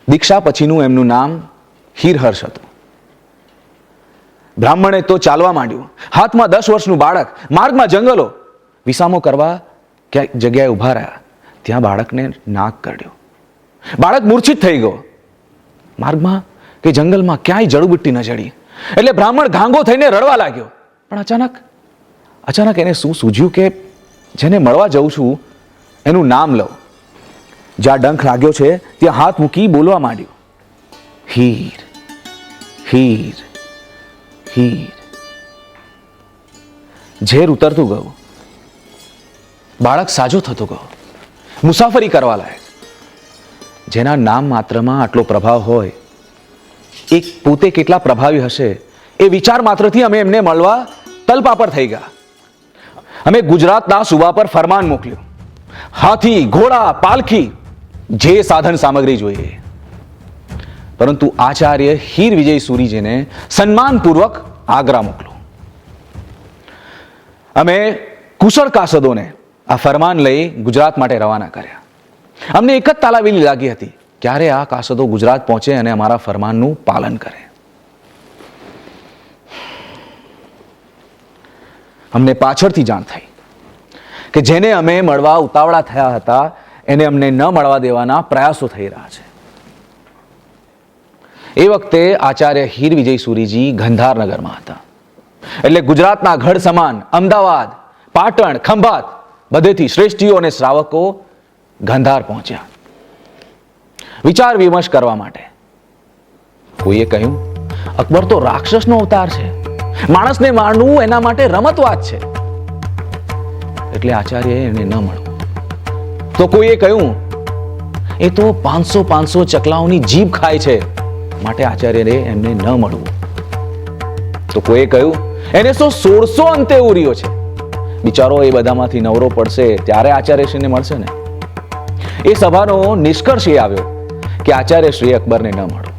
દીક્ષા પછીનું એમનું નામ હીરહર્ષ હતું. બ્રાહ્મણે તો ચાલવા માંડ્યું. હાથમાં 10 વર્ષનું બાળક. માર્ગમાં જંગલો. વિસામો કરવા ક્યાંક જગ્યાએ ઊભા રહ્યા. ત્યાં બાળકને નાક કરડ્યો. બાળક મૂર્છિત થઈ ગયો. માર્ગમાં કે જંગલમાં ક્યાંય જડીબુટ્ટી ન જડી એટલે બ્રાહ્મણ ઘાંગો થઈને રડવા લાગ્યો. પણ અચાનક એને શું સૂઝ્યું કે જેને મળવા જઉં છું એનું નામ લઉં. જ્યાં ડંખ લાગ્યો છે ત્યાં હાથ મૂકી બોલવા માંડ્યું, હીર હીર હીર. ઝેર ઉતરતું ગયું. બાળક સાજો થતો ગયો. મુસાફરી કરવા લાયક. જેના નામ માત્રમાં આટલો પ્રભાવ હોય એક પોતે કેટલા પ્રભાવી હશે એ વિચાર માત્રથી અમે એમને મળવા તલપાપડ થઈ ગયા. અમે ગુજરાતના સુબા પર ફરમાન મોકલ્યું. હાથી, ઘોડા, પાલખી, જે સાધન સામગ્રી જોઈએ. પરંતુ આચાર્ય હીર વિજયસુરીજીને સન્માનપૂર્વક આગ્રા મોકલો. અમે કુશળ કાસદોને આ ફરમાન લઈ ગુજરાત માટે રવાના કર્યા. અમને એક જ તાલાવેલી લાગી હતી ક્યારે આ કાસદો ગુજરાત પહોંચે અને અમારા ફરમાનનું પાલન કરે. અમને પાછળથી જાણ થઈ કે જેને અમે મળવા ઉતાવળા થયા હતા એને અમને ન મળવા દેવાના પ્રયાસો થઈ રહ્યા છે. એ વખતે આચાર્ય હીર વિજય સુરીજી ગંધારનગરમાં હતા. એટલે ગુજરાતના ગઢ સમાન અમદાવાદ, પાટણ, ખંભાત બધેથી શ્રેષ્ઠીઓ અને શ્રાવકો ગંધાર પહોંચ્યા વિચાર વિમર્શ કરવા માટે. કોઈએ કહ્યું, અકબર તો રાક્ષસનો અવતાર છે, માણસને મારવું એના માટે રમતવાત છે, એટલે આચાર્યએ એને ન મળવું. તો કોઈએ કહ્યું, એ તો 500 ચકલાઓની જીભ ખાય છે, માટે આચાર્યએ એમને ન મળવું. તો કોઈએ કહ્યું, એને તો 1600 અંતે ઉર્યો છે, બિચારો એ બધામાંથી નવરો પડશે ત્યારે આચાર્યશ્રીને મળશે ને. એ સભાનો નિષ્કર્ષ એ આવ્યો કે આચાર્યશ્રી અકબરને ન મળો.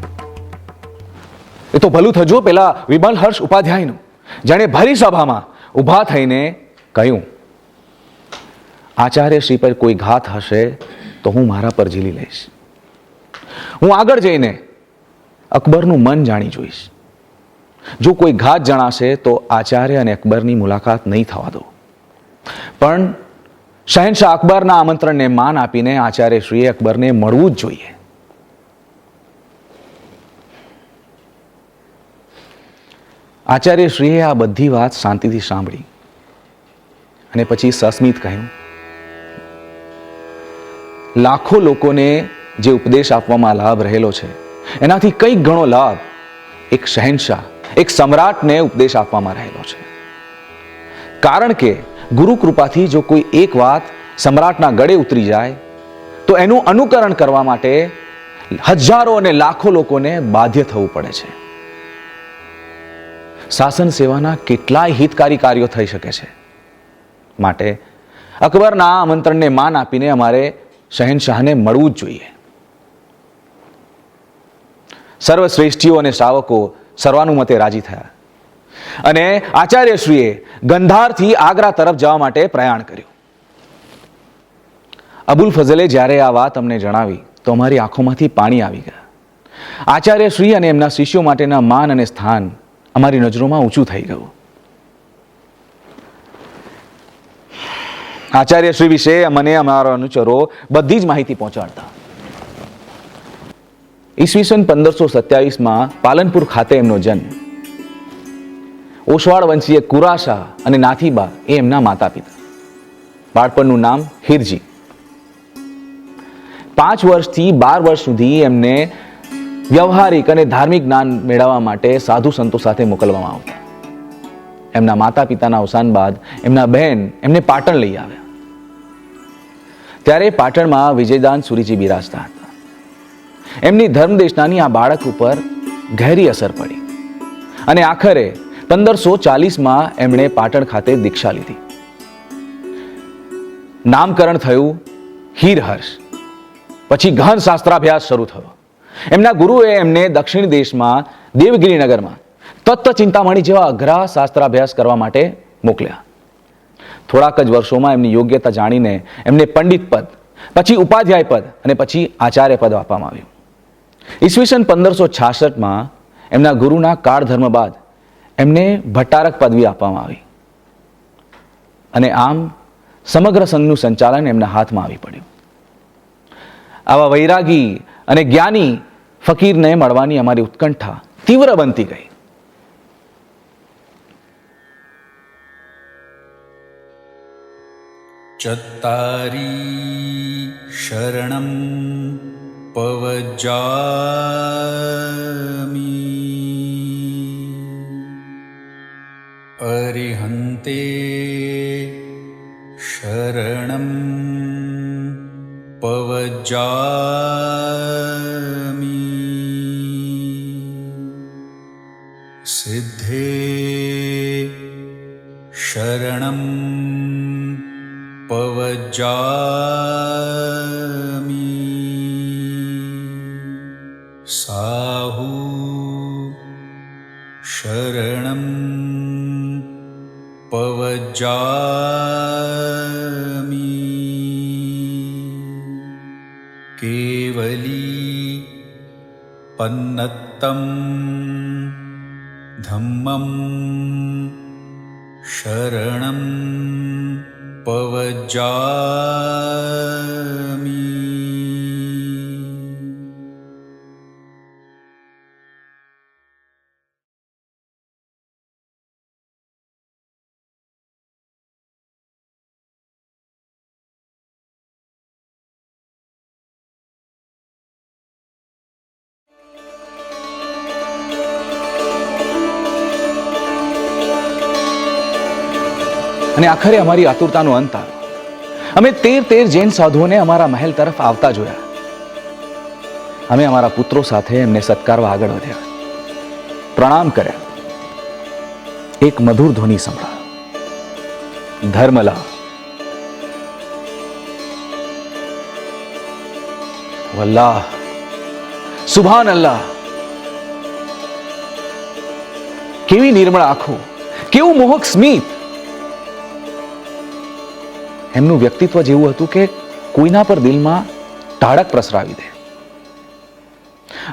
એ તો ભલું થજો પેલા વિમલ હર્ષ ઉપાધ્યાયનું, જેણે ભરી સભામાં ઊભા થઈને કહ્યું, આચાર્યશ્રી પર કોઈ ઘાત હશે તો હું મારા પર ઝીલી લઈશ. હું આગળ જઈને અકબરનું મન જાણી જોઈશ. જો કોઈ ઘાત જણાશે તો આચાર્ય અને અકબરની મુલાકાત નહીં થવા દો. પણ શહેનશાહ અકબરના આમંત્રણને માન આપીને આચાર્યશ્રીએ અકબરને મળવું જ જોઈએ. આચાર્યશ્રીએ આ બધી વાત શાંતિથી સાંભળી અને પછી સસ્મિત કહ્યું, લાખો લોકોને જે ઉપદેશ આપવામાં લાભ રહેલો છે એનાથી કંઈક ઘણો લાભ એક શહેનશાહ, એક સમ્રાટને ઉપદેશ આપવામાં રહેલો છે. કારણ કે ગુરુ કૃપાથી જો કોઈ એક વાત સમ્રાટના ગળે ઉતરી જાય તો એનું અનુકરણ કરવા માટે હજારો અને લાખો લોકોને બાધ્ય થવું પડે છે. શાસન સેવાના કેટલાય હિતકારી કાર્યો થઈ શકે છે. માટે અકબરના આમંત્રણને માન આપીને અમારે શહેનશાહને મળવું જ જોઈએ. સર્વશ્રેષ્ઠીઓ અને શ્રાવકો સર્વાનુમતે રાજી થયા અને આચાર્યશ્રીએ ગંધારથી આગ્રા તરફ જવા માટે પ્રયાણ કર્યું. અબુલ ફઝલે જ્યારે આ વાત અમને જણાવી તો અમારી આંખોમાંથી પાણી આવી ગયા. આચાર્યશ્રી અને એમના શિષ્યો માટેના માન અને સ્થાન અમારી નજરોમાં ઊંચું થઈ ગયું. આચાર્યશ્રી વિશે મને અમારા અનુચરો બધી જ માહિતી પહોંચાડતા. ઈસવીસન 1527માં પાલનપુર ખાતે એમનો જન્મ. ઓસવાળ વંશીય કુરાશા અને નાથીબા એ એમના માતા પિતા. બાળપણનું નામ હિરજી. 5 વર્ષથી 12 વર્ષ સુધી એમને વ્યવહારિક અને ધાર્મિક જ્ઞાન મેળવવા માટે સાધુ સંતો સાથે મોકલવામાં આવતા. એમના માતા પિતાના અવસાન બાદ એમના બહેન એમને પાટણ લઈ આવ્યા. ત્યારે પાટણમાં વિજયદાન સુરીજી બિરાજતા હતા. એમની ધર્મદેશનાની આ બાળક ઉપર ગહેરી અસર પડી અને આખરે 1540માં એમણે પાટણ ખાતે દીક્ષા લીધી. નામકરણ થયું હીરહર્ષ. પછી ગહન શાસ્ત્રાભ્યાસ શરૂ થયો. એમના ગુરુએ એમને દક્ષિણ દેશમાં દેવગિરીનગરમાં તત્વ ચિંતામણી જેવા અઘરા શાસ્ત્રાભ્યાસ કરવા માટે મોકલ્યા. થોડાક જ વર્ષોમાં એમની યોગ્યતા જાણીને એમને પંડિત પદ, પછી ઉપાધ્યાય પદ અને પછી આચાર્ય પદ આપવામાં આવ્યું. ઈસવીસન 1566માં એમના ગુરુના કાળધર્મ બાદ એમને ભટ્ટારક પદવી આપવામાં આવી અને આમ સમગ્ર સંઘનું સંચાલન એમના હાથમાં આવી પડ્યું. આવા વૈરાગી અને જ્ઞાની ફકીરને મળવાની અમારી ઉત્કંઠા તીવ્ર બનતી ગઈ. ચત્તારી શરણમ પવજામી અરિહંતે શરણમ પવજામી સિદ્ધે શરણમ પવજામી સાહુ શરણમ પવજામી કેવલી પન્નત્તમ ધમ્મમ શરણમ પવજામિ. અને આખરે અમારી આતુરતાનો અંત આવ્યો. અમે 13 જૈન સાધુઓને અમારા મહેલ તરફ આવતા જોયા. અમે અમારા પુત્રો સાથે એમને સત્કારવા આગળ વધ્યા, પ્રણામ કર્યા. એક મધુર ધ્વનિ સંભળાયો, ધર્મલા, વલ્લાહ, સુભાન અલ્લાહ. કેવી નિર્મળ આંખો, કેવું મોહક સ્મિત. એમનું વ્યક્તિત્વ જેવું હતું કે કોઈના પર દિલમાં ટાળક પ્રસરાવી દે.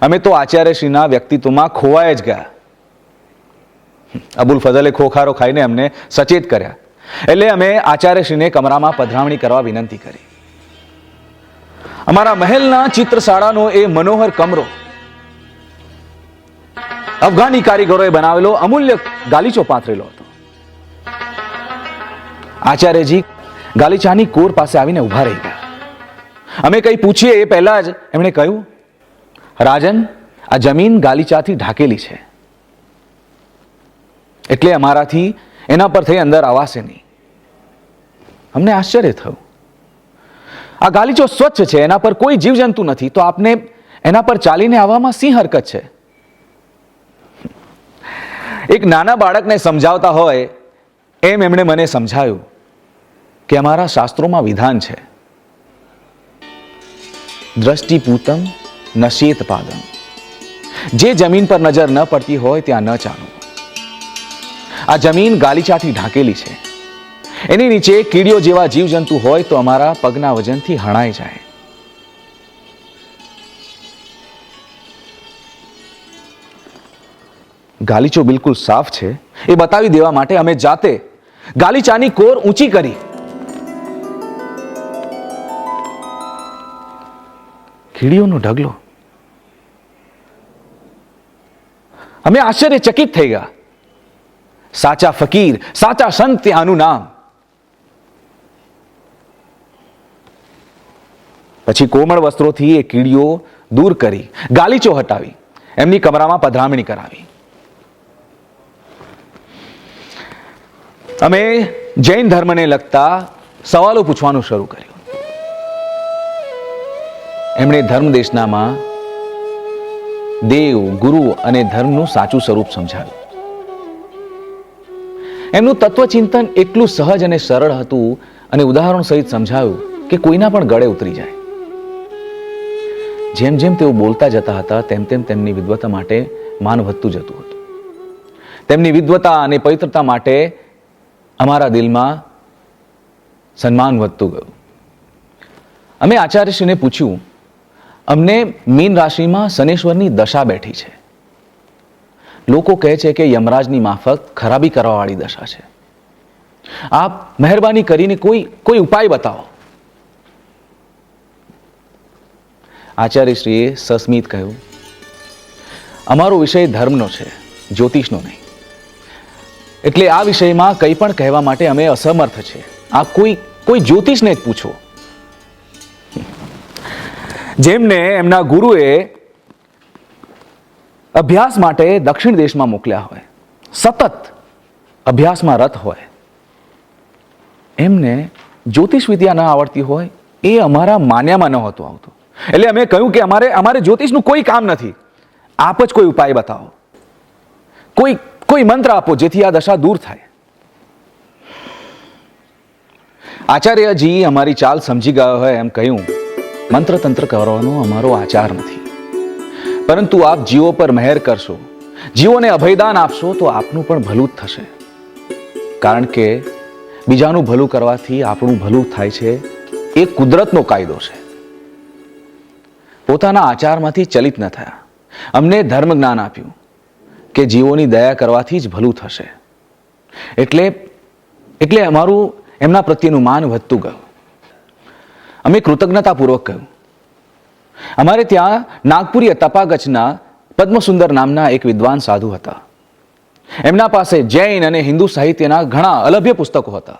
અમે તો આચાર્યશ્રીના વ્યક્તિત્વમાં ખોવાઈ જ ગયા. અબુલ ફઝલે ખોખારો ખાઈને અમને સચેત કર્યા. એટલે અમે આચાર્યશ્રીને કમરામાં પધરામણી કરવા વિનંતી કરી. અમારા મહેલના ચિત્રશાળાનો એ મનોહર કમરો અફઘાની કારીગરોએ બનાવેલો અમૂલ્ય ગાલીચો પાથરેલો હતો. આચાર્યજી ગાલીચાની કોર પાસે આવીને ઉભા રહી ગયા. અમે કંઈ પૂછીએ એ પહેલા જ એમણે કહ્યું, રાજન, આ જમીન ગાલીચાથી ઢાકેલી છે, એટલે અમારાથી એના પર થઈ અંદર આવાશે નહીં. અમને આશ્ચર્ય થયું. આ ગાલીચો સ્વચ્છ છે, એના પર કોઈ જીવજંતુ નથી, તો આપને એના પર ચાલીને આવવામાં શી હરકત છે? એક નાના બાળકને સમજાવતા હોય એમ એમણે મને સમજાયું કે અમારા શાસ્ત્રોમાં વિધાન છે, દ્રષ્ટિપૂતમ નશ્યેત પાદમ. જે જમીન પર નજર ન પડતી હોય ત્યાં ન ચાલવું. આ જમીન ગાલીચાથી ઢાંકેલી છે, એની નીચે કીડીઓ જેવા જીવજંતુ હોય તો અમારા પગના વજનથી હણાઈ જાય. ગાલીચો બિલકુલ સાફ છે એ બતાવી દેવા માટે અમે જાતે ગાલીચાની કોર ઊંચી કરી. કીડીઓનો ઢગલો. અમે આશ્ચર્યચકિત થઈ ગયા. સાચા ફકીર, સાચા સંત ત્યાંનું નામ. પછી કોમળ વસ્ત્રોથી એ કીડીઓ દૂર કરી, ગાલીચો હટાવી, એમની કમરામાં પધરામણી કરાવી. અમે જૈન ધર્મને લગતા સવાલો પૂછવાનું શરૂ કર્યું. એમણે ધર્મદેશનામાં દેવ, ગુરુ અને ધર્મનું સાચું સ્વરૂપ સમજાવ્યું. એમનું તત્વચિંતન એટલું સહજ અને સરળ હતું અને ઉદાહરણ સહિત સમજાવ્યું કે કોઈના પણ ગળે ઉતરી જાય. જેમ જેમ તેઓ બોલતા જતા હતા તેમ તેમ તેમની વિદ્વતા માટે માન વધતું જતું હતું. તેમની વિદ્વતા અને પવિત્રતા માટે અમારા દિલમાં સન્માન વધતું ગયું. અમે આચાર્યશ્રીને પૂછ્યું, અમને મીન રાશિમાં શનેશ્વરની દશા બેઠી છે. લોકો કહે છે કે યમરાજની માફક ખરાબી કરવાવાળી દશા છે. આપ મહેરબાની કરીને કોઈ ઉપાય બતાવો. આચાર્યશ્રીએ સસ્મિત કહ્યું, અમારો વિષય ધર્મનો છે, જ્યોતિષનો નહીં. એટલે આ વિષયમાં કંઈ પણ કહેવા માટે અમે અસમર્થ છે. આપ કોઈ જ્યોતિષને જ પૂછો. જેમને એમના ગુરુએ અભ્યાસ માટે દક્ષિણ દેશમાં મોકલ્યા હોય, સતત અભ્યાસમાં રત હોય, એમને જ્યોતિષ વિદ્યા ન આવડતી હોય એ અમારા માન્યામાં નહોતું આવતું. એટલે અમે કહ્યું કે અમારે જ્યોતિષનું કોઈ કામ નથી, આપ જ કોઈ ઉપાય બતાવો, કોઈ મંત્ર આપો જેથી આ દશા દૂર થાય. આચાર્યજી અમારી ચાલ સમજી ગયા હોય એમ કહ્યું, મંત્ર તંત્ર કરવાનો અમારો આચાર નથી, પરંતુ આપ જીવો પર મહેર કરશો, જીવોને અભયદાન આપશો તો આપનું પણ ભલું જ થશે. કારણ કે બીજાનું ભલું કરવાથી આપણું ભલું થાય છે એ કુદરતનો કાયદો છે. પોતાના આચારમાંથી ચલિત ન થયા. અમને ધર્મ જ્ઞાન આપ્યું કે જીવોની દયા કરવાથી જ ભલું થશે. એટલે અમારું એમના પ્રત્યેનું માન વધતું ગયું. અમે કૃતજ્ઞતાપૂર્વક કહ્યું. અમારે ત્યાં નાગપુરી તપાગચના પદ્મસુંદર નામના એક વિદ્વાન સાધુ હતા. એમના પાસે જૈન અને હિન્દુ સાહિત્યના ઘણા અલભ્ય પુસ્તકો હતા.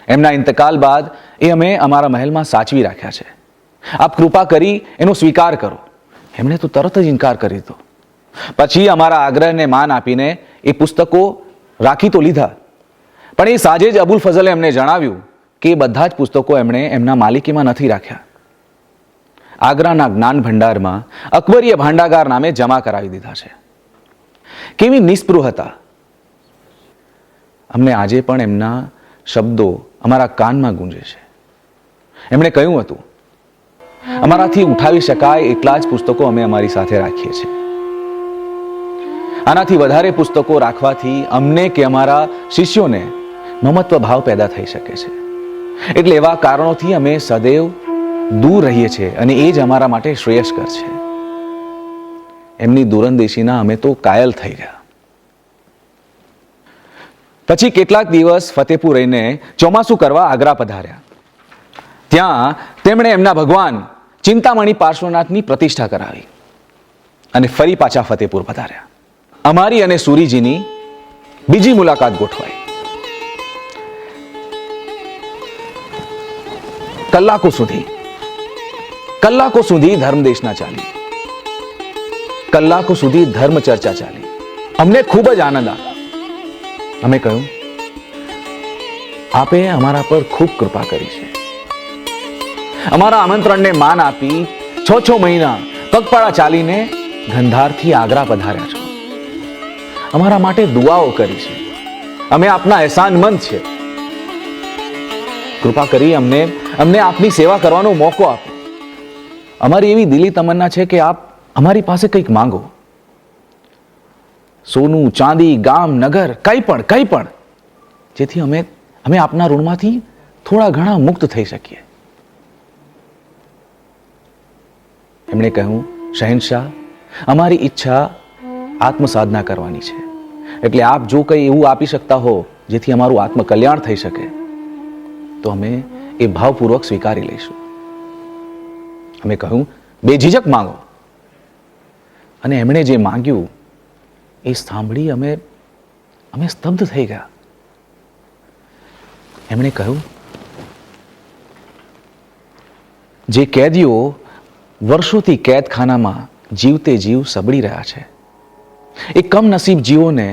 એમના ઇંતકાલ બાદ એ અમે અમારા મહેલમાં સાચવી રાખ્યા છે. આપ કૃપા કરી એનો સ્વીકાર કરો. એમણે તો તરત જ ઇનકાર કરી દીધો. પછી અમારા આગ્રહને માન આપીને એ પુસ્તકો રાખી તો લીધા, પણ એ સાંજે જ અબુલ ફઝલે એમને જણાવ્યું કે એ બધા જ પુસ્તકો એમણે એમના માલિકીમાં નથી રાખ્યા. આગ્રાના જ્ઞાન ભંડારમાં અકબરીય ભાંડાગાર નામે જમા કરાવી દીધા છે. કેવી નિસ્પૃહતા! અમને આજે પણ એમના શબ્દો અમારા કાનમાં ગુંજે છે. એમણે કહ્યું હતું, અમારાથી ઉઠાવી શકાય એટલા જ પુસ્તકો અમે અમારી સાથે રાખીએ છીએ. આનાથી વધારે પુસ્તકો રાખવાથી અમને કે અમારા શિષ્યોને મમત્વ ભાવ પેદા થઈ શકે છે. એટલે એવા કારણોથી અમે સદૈવ દૂર રહીએ છીએ અને એ જ અમારા માટે શ્રેયસ્કર છે. એમની દૂરંદેશીના અમે તો કાયલ થઈ ગયા. પછી કેટલાક દિવસ ફતેપુર રહીને ચોમાસું કરવા આગ્રા પધાર્યા. ત્યાં તેમણે એમના ભગવાન ચિંતામણી પાર્શ્વનાથની પ્રતિષ્ઠા કરાવી અને ફરી પાછા ફતેપુર પધાર્યા. અમારી અને સુરીજીની બીજી મુલાકાત ગોઠવાઈ. કલાકો સુધી ધર્મદેશના ચાલી. કલાકો સુધી ધર્મ ચર્ચા ચાલી. અમને ખૂબ જ આનંદ આવ્યો. અમે કહ્યું, આપે અમારા પર ખૂબ કૃપા કરી છે. અમારા આમંત્રણને માન આપી 6 મહિના પગપાળા ચાલીને ગંધારથી આગ્રા પધાર્યા છો. અમારા માટે દુઆઓ કરી છે. અમે આપના એહસાનમંદ છે. કૃપા કરી અમને આપની સેવા કરવાનો મોકો આપો. અમારી એવી દિલી તમન્ના છે કે આપ અમારી પાસે કંઈક માંગો. સોનું, ચાંદી, ગામ, નગર, કંઈ પણ, જેથી અમે આપના ઋણમાંથી થોડા ઘણા મુક્ત થઈ શકીએ. એમણે કહ્યું, શહેનશાહ, અમારી ઈચ્છા આત્મસાધના કરવાની છે. એટલે આપ જો કંઈ એવું આપી શકતા હો જેથી અમારું આત્મકલ્યાણ થઈ શકે તો અમે એ ભાવપૂર્વક સ્વીકારી લઈશું. અમે કહ્યું, બેઝિજક માંગો. અને એમણે જે માંગ્યું એ સાંભળી અમે સ્તબ્ધ થઈ ગયા. એમણે કહ્યું, જે કેદીઓ વર્ષોથી કેદખાનામાં જીવતે જીવ સબડી રહ્યા છે એ કમનસીબ જીવોને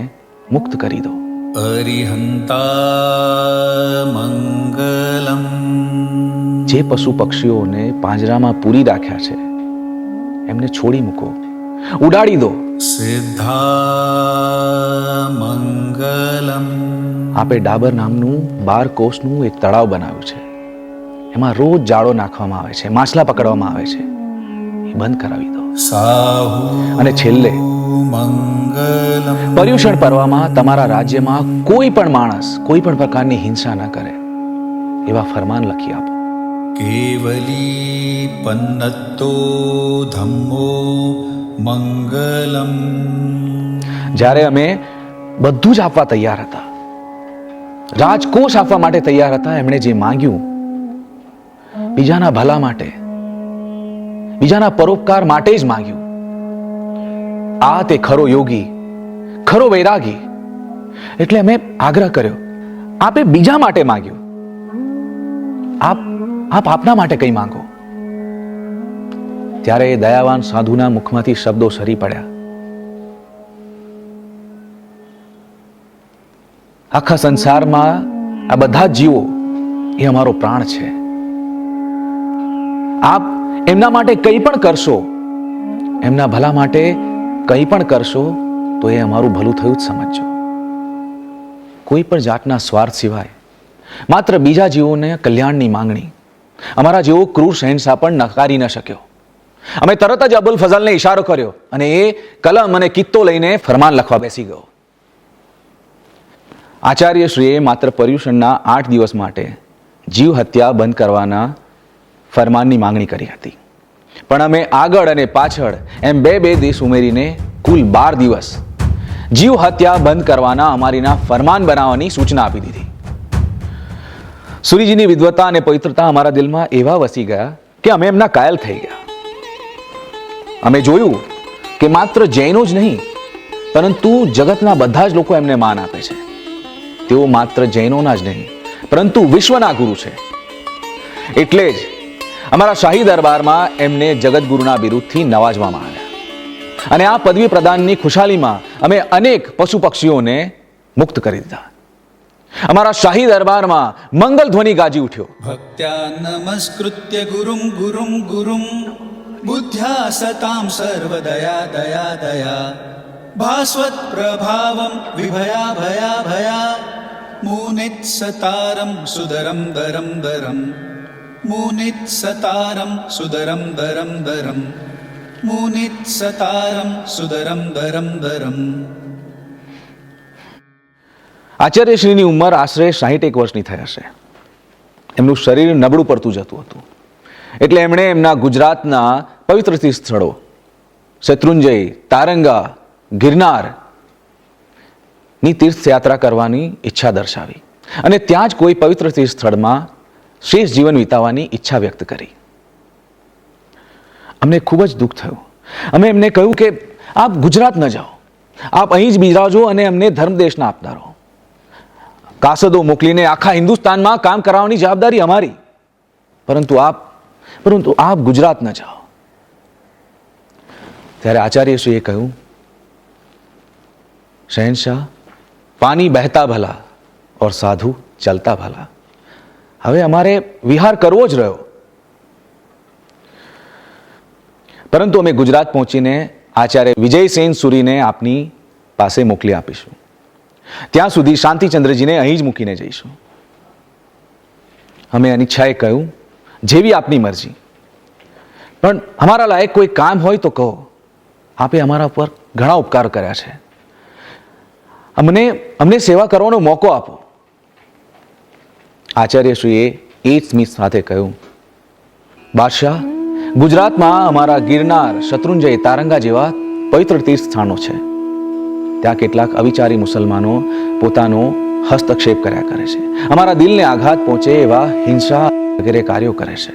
મુક્ત કરી દો. અરિહંતા મંગલમ. જે પશુ પક્ષીઓને પાંજરામાં પૂરી રાખ્યા છે એમને છોડી મૂકો, ઉડાડી દો. સિદ્ધા મંગલમ. આપે ડાબર નામનું 12 કોષનું એક તળાવ બનાવ્યું છે. એમાં રોજ જાળો નાખવામાં આવે છે, માછલા પકડવામાં આવે છે. એ બંધ કરાવી દો. સાહુ. અને છેલ્લે મંગલમ. પર્યુષણ પર્વમાં તમારા રાજ્યમાં કોઈ પણ માણસ કોઈ પણ પ્રકારની હિંસા ન કરે એવા ફરમાન લખી આપો. કેવલી પન્નત્તો ધમ્મો મંગલમ. જ્યારે અમે બધું જ આપવા તૈયાર હતા, રાજકોષ આપવા માટે તૈયાર હતા, એમણે જે માંગ્યું બીજાના ભલા માટે, બીજાના પરોપકાર માટે જ માંગ્યું. આ તે ખરો યોગી, ખરો વૈરાગી. એટલે અમે આગ્રહ કર્યો, આપે બીજા માટે માંગ્યું, આપ આપના માટે કંઈ માંગો. ત્યારે એ દયાવાન સાધુના મુખમાંથી શબ્દો સરી પડ્યા, આખા સંસારમાં આ બધા જ જીવો એ અમારો પ્રાણ છે. આપ એમના માટે કંઈ પણ કરશો, એમના ભલા માટે કંઈ પણ કરશો તો એ અમારું ભલું થયું જ સમજજો. કોઈ પણ જાતના સ્વાર્થ સિવાય માત્ર બીજા જીવોને કલ્યાણની માંગણી અમારા જેવો ક્રૂર શહેનશાહ પણ નકારી ન શક્યો. અમે તરત જ અબુલ ફઝલને ઇશારો કર્યો અને એ કલમ અને કિત્તો લઈને ફરમાન લખવા બેસી ગયો. આચાર્યશ્રીએ માત્ર પર્યુષણના 8 દિવસ માટે જીવ હત્યા બંધ કરવાના ફરમાનની માંગણી કરી હતી. પણ અમે આગળ અને પાછળ એમ બે દિવસ ઉમેરીને કુલ 12 દિવસ જીવ હત્યા બંધ કરવાના અમારીના ફરમાન બનાવવાની સૂચના આપી દીધી. સૂરીજીની વિદ્વતા અને પવિત્રતા અમારા દિલમાં એવા વસી ગયા કે અમે એમના કાયલ થઈ ગયા. અમે જોયું કે માત્ર જૈનો જ નહીં, પરંતુ જગતના બધા જ લોકો એમને માન આપે છે. તેઓ માત્ર જૈનોના જ નહીં, પરંતુ વિશ્વના ગુરુ છે. એટલે જ અમારા શાહી દરબારમાં એમને જગતગુરુના બિરુદથી નવાજવામાં આવ્યા. અને આ પદવી પ્રદાનની ખુશાલીમાં અમે અનેક પશુ પક્ષીઓને મુક્ત કરી દીધા. અમારા શાહી દરબારમાં મંગલ ધ્વનિ ગાજી ઉઠ્યો. ભક્ત્યા નમસ્કૃત્ય ગુરુમ ગુરુમ ગુરુમ બુદ્ધ્યા સતામ સર્વદયા દયા દયા ભાસ્વત પ્રભાવમ વિભયા ભયા ભયા મુનિત સતારમ સુદરમ દરમ દરમ મુનિત સતારમ સુદરમ દરમ દરમ મુનિત સતારમ સુદરમ દરમ દરમ. આચાર્યશ્રીની ઉંમર આશરે 61 વર્ષની થઈ હશે. એમનું શરીર નબળું પડતું જતું હતું. એટલે એમણે એમના ગુજરાતના પવિત્ર સ્થળો શત્રુંજય, તારંગા, ગિરનાર ની તીર્થયાત્રા કરવાની ઈચ્છા દર્શાવી અને ત્યાં જ કોઈ પવિત્ર તીર્થ સ્થળમાં શેષ જીવન વિતાવવાની ઈચ્છા વ્યક્ત કરી. અમને ખૂબ જ દુઃખ થયું. અમે એમને કહ્યું કે આપ ગુજરાત ન જાઓ, આપ અહીં જ બિરાજો અને અમને ધર્મદેશના આપતા રહો. કાસદો મોકલીને આખા હિન્દુસ્તાનમાં કામ કરાવવાની જવાબદારી અમારી, પરંતુ આપ ગુજરાત ન જાઓ. ત્યારે આચાર્યશ્રીએ કહ્યું, શહેનશાહ, પાણી બહેતા ભલા ઓર સાધુ ચલતા ભલા. હવે અમારે વિહાર કરવો જ રહ્યો. પરંતુ અમે ગુજરાત પહોંચીને આચાર્ય વિજયસેન સુરીને આપની પાસે મોકલી આપીશું. ત્યાં સુધી શાંતિચંદ્રજીને અહીં જ મૂકીને જઈશું. અમે અનિચ્છાએ કહ્યું, જેવી આપની મરજી, પણ અમારા લાયક કોઈ કામ હોય તો કહો. આપે અમારા પર ઘણા ઉપકાર કર્યા છે. અમને સેવા કરવાનો મોકો આપો. આચાર્યશ્રીએ એ જ સ્મિત સાથે કહ્યું, બાદશાહ, ગુજરાતમાં અમારા ગિરનાર, શત્રુંજય, તારંગા જેવા પવિત્ર તીર્થ સ્થાનો છે. ત્યાં કેટલાક અવિચારી મુસલમાનો પોતાનો હસ્તક્ષેપ કર્યા કરે છે. અમારા દિલને આઘાત પહોંચે એવા હિંસા વગેરે કાર્યો કરે છે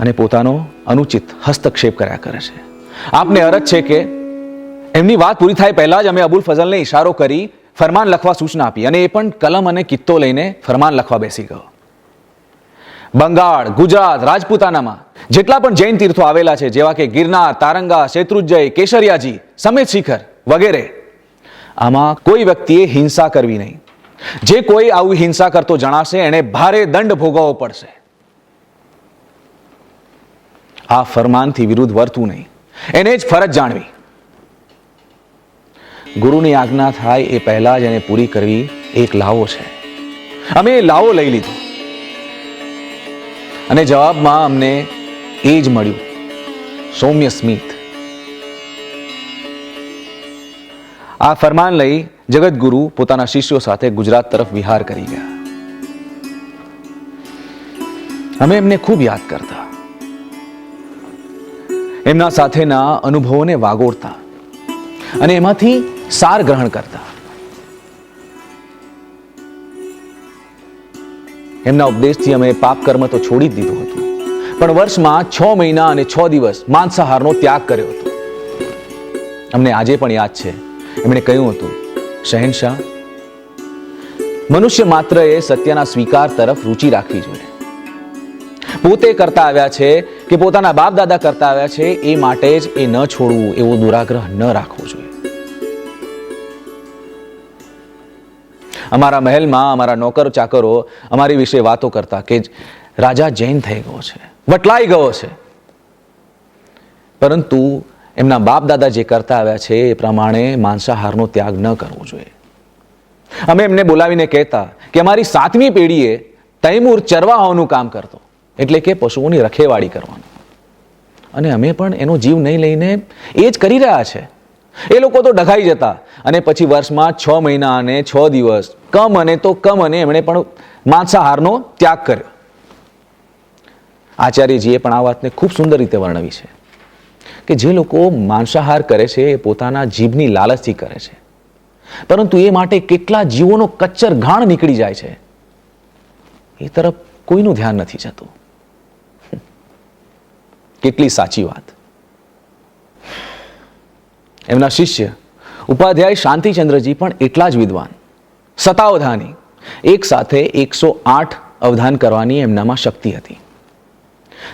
અને પોતાનો અનુચિત હસ્તક્ષેપ કર્યા કરે છે. આપને અરજ છે કે એમની વાત પૂરી થાય પહેલા જ અમે અબુલ ફઝલને ઈશારો કરી ફરમાન લખવા સૂચના આપી અને એ પણ કલમ અને કિત્તો લઈને ફરમાન લખવા બેસી ગયો. બંગાળ, ગુજરાત, રાજપૂતાનામાં જેટલા પણ જૈન તીર્થો આવેલા છે, જેવા કે ગિરનાર, તારંગા, શેત્રુંજય, કેસરિયાજી, સમેત શિખર વગેરે, આમાં કોઈ વ્યક્તિએ હિંસા કરવી નહીં. જે કોઈ આવું હિંસા કરતો જણાશે એને ભારે દંડ ભોગવવો પડશે. આ ફરમાનથી વિરુદ્ધ વર્તવું નહીં, એને જ ફરજ જાણવી. ગુરુની આજ્ઞા થાય એ પહેલા જ એને પૂરી કરવી એક લાવો છે. અમે એ લાવો લઈ લીધો અને જવાબમાં અમને એ જ મળ્યું, સૌમ્ય સ્મિત. આ ફરમાન લઈ જગતગુરુ પોતાના શિષ્યો સાથે ગુજરાત તરફ વિહાર કરી ગયા. અમે એમને ખૂબ યાદ કરતા, એમના સાથેના અનુભવોને વાગોળતા અને એમાંથી સાર ગ્રહણ કરતા. એમના ઉપદેશથી અમે પાપ કર્મ તો છોડી જ દીધું હતું, પણ વર્ષમાં 6 મહિના અને 6 દિવસ માંસાહારનો ત્યાગ કર્યો હતો. અમને આજે પણ યાદ છે, એમણે કહ્યું હતું, શહેનશાહ, મનુષ્ય માત્ર એ સત્યના સ્વીકાર તરફ રુચિ રાખવી જોઈએ. પોતે કરતા આવ્યા છે કે પોતાના બાપ દાદા કરતા આવ્યા છે, એ માટે જ એ ન છોડવું એવો દુરાગ્રહ ન રાખવો જોઈએ. અમારા મહેલમાં અમારા નોકર ચાકરો અમારી વિશે વાતો કરતા કે રાજા જૈન થઈ ગયો છે, વટલાઈ ગયો છે. પરંતુ એમના બાપ દાદા જે કરતા આવ્યા છે એ પ્રમાણે માંસાહારનો ત્યાગ ન કરવો જોઈએ. અમે એમને બોલાવીને કહેતા કે અમારી 7મી પેઢીએ તૈમૂર ચરવાહોનું કામ કરતો, એટલે કે પશુઓની રખેવાળી કરવાનું, અને અમે પણ એનો જીવ નહીં લઈને એ જ કરી રહ્યા છે. એ લોકો તો ડઘાઈ જતા અને પછી વર્ષમાં 6 મહિના અને 6 દિવસ કમ અને એમણે પણ માંસાહારનો ત્યાગ કર્યો. આચાર્યજીએ પણ આ વાતને ખૂબ સુંદર રીતે વર્ણવી છે કે જે લોકો માંસાહાર કરે છે એ પોતાના જીભની લાલચથી કરે છે, પરંતુ એ માટે કેટલા જીવોનો કચ્ચર ઘાણ નીકળી જાય છે એ તરફ કોઈનું ધ્યાન નથી જતું. કેટલી સાચી વાત. એમના શિષ્ય ઉપાધ્યાય શાંતિચંદ્રજી પણ એટલા જ વિદ્વાન, શતાવધાની, એક સાથે 108 અવધાન કરવાની એમનામાં શક્તિ હતી.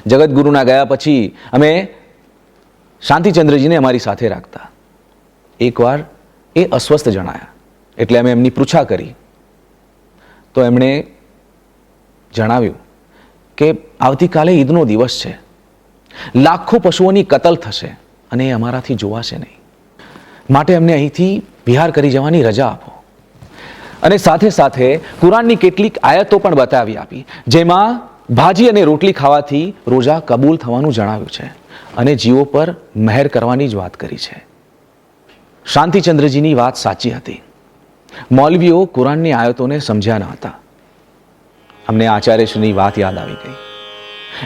જગતગુરુના ગયા પછી અમે શાંતિચંદ્રજીને અમારી સાથે રાખતા. એકવાર એ અસ્વસ્થ જણાયા એટલે અમે એમની પૃચ્છા કરી તો એમણે જણાવ્યું કે આવતીકાલે ઈદનો દિવસ છે, લાખો પશુઓની કતલ થશે અને એ અમારાથી જોવાશે નહીં, માટે અમને અહીંથી વિહાર કરી જવાની રજા આપો. અને સાથે સાથે કુરાનની કેટલીક આયતો પણ બતાવી આપી જેમાં ભાજી અને રોટલી ખાવાથી રોજા કબૂલ થવાનું જણાવ્યું છે અને જીવો પર મહેર કરવાની જ વાત કરી છે. શાંતિચંદ્રજીની વાત સાચી હતી. મૌલવીઓ કુરાનની આયતોને સમજ્યા ન હતા. અમને આચાર્યશ્રીની વાત યાદ આવી ગઈ.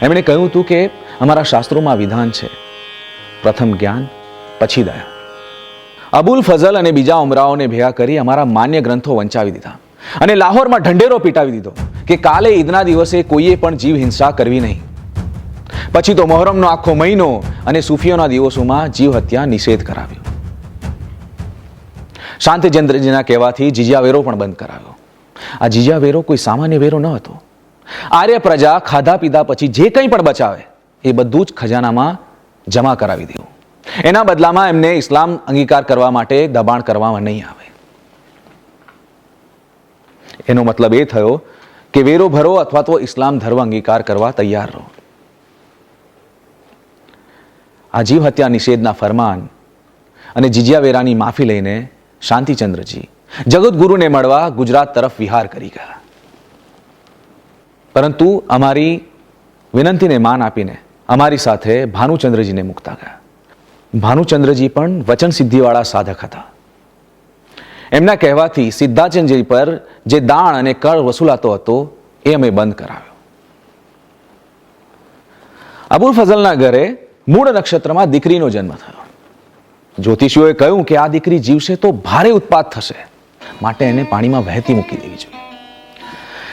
એમણે કહ્યું હતું કે અમારા શાસ્ત્રોમાં વિધાન છે, પ્રથમ જ્ઞાન પછી દયા. અબુલ ફઝલ અને બીજા ઉમરાઓને ભેગા કરી અમારા માન્ય ગ્રંથો વંચાવી દીધા અને લાહોરમાં ઢંઢેરો પીટાવી દીધો કે કાલે ઈદના દિવસે કોઈએ પણ જીવ હિંસા કરવી નહીં. પછી તો મોહરમનો આખો મહિનો અને સૂફીઓના દિવસોમાં જીવ હત્યા નિષેધ કરાવ્યો. શાંતિચંદ્રજીના કહેવાથી જીજિયા વેરો પણ બંધ કરાવ્યો. આ જીજિયા વેરો કોઈ સામાન્ય વેરો ન હતો. આર્ય પ્રજા ખાધા પીધા પછી જે કંઈ પણ બચાવે એ બધું જ ખજાનામાં જમા કરાવી દેવું. એના બદલામાં એમને ઇસ્લામ અંગીકાર કરવા માટે દબાણ કરવામાં નહીં આવે. એનો મતલબ એ થયો કે વેરો ભરો અથવા તો ઇસ્લામ ધર્મ અંગીકાર કરવા તૈયાર રહો. આ જીવ હત્યા નિષેધના ફરમાન અને જીજિયા વેરાની માફી લઈને શાંતિચંદ્રજી જગતગુરુને મળવા ગુજરાત તરફ વિહાર કરી ગયા. પરંતુ અમારી વિનંતીને માન આપીને અમારી સાથે ભાનુચંદ્રજીને મૂકતા ગયા. ભાનુચંદ્રજી પણ વચન સિદ્ધિવાળા સાધક હતા. એમના કહેવાથી સિદ્ધાચંદજી પર જે દાણ અને કર વસૂલાતો હતો એ અમે બંધ કરાવ્યો. અબુલ ફઝલના ઘરે મૂળ નક્ષત્રમાં દીકરીનો જન્મ થયો. જ્યોતિષીઓએ કહ્યું કે આ દીકરી જીવશે તો ભારે ઉત્પાત થશે, માટે એને પાણીમાં વહેતી મૂકી દેવી જોઈએ.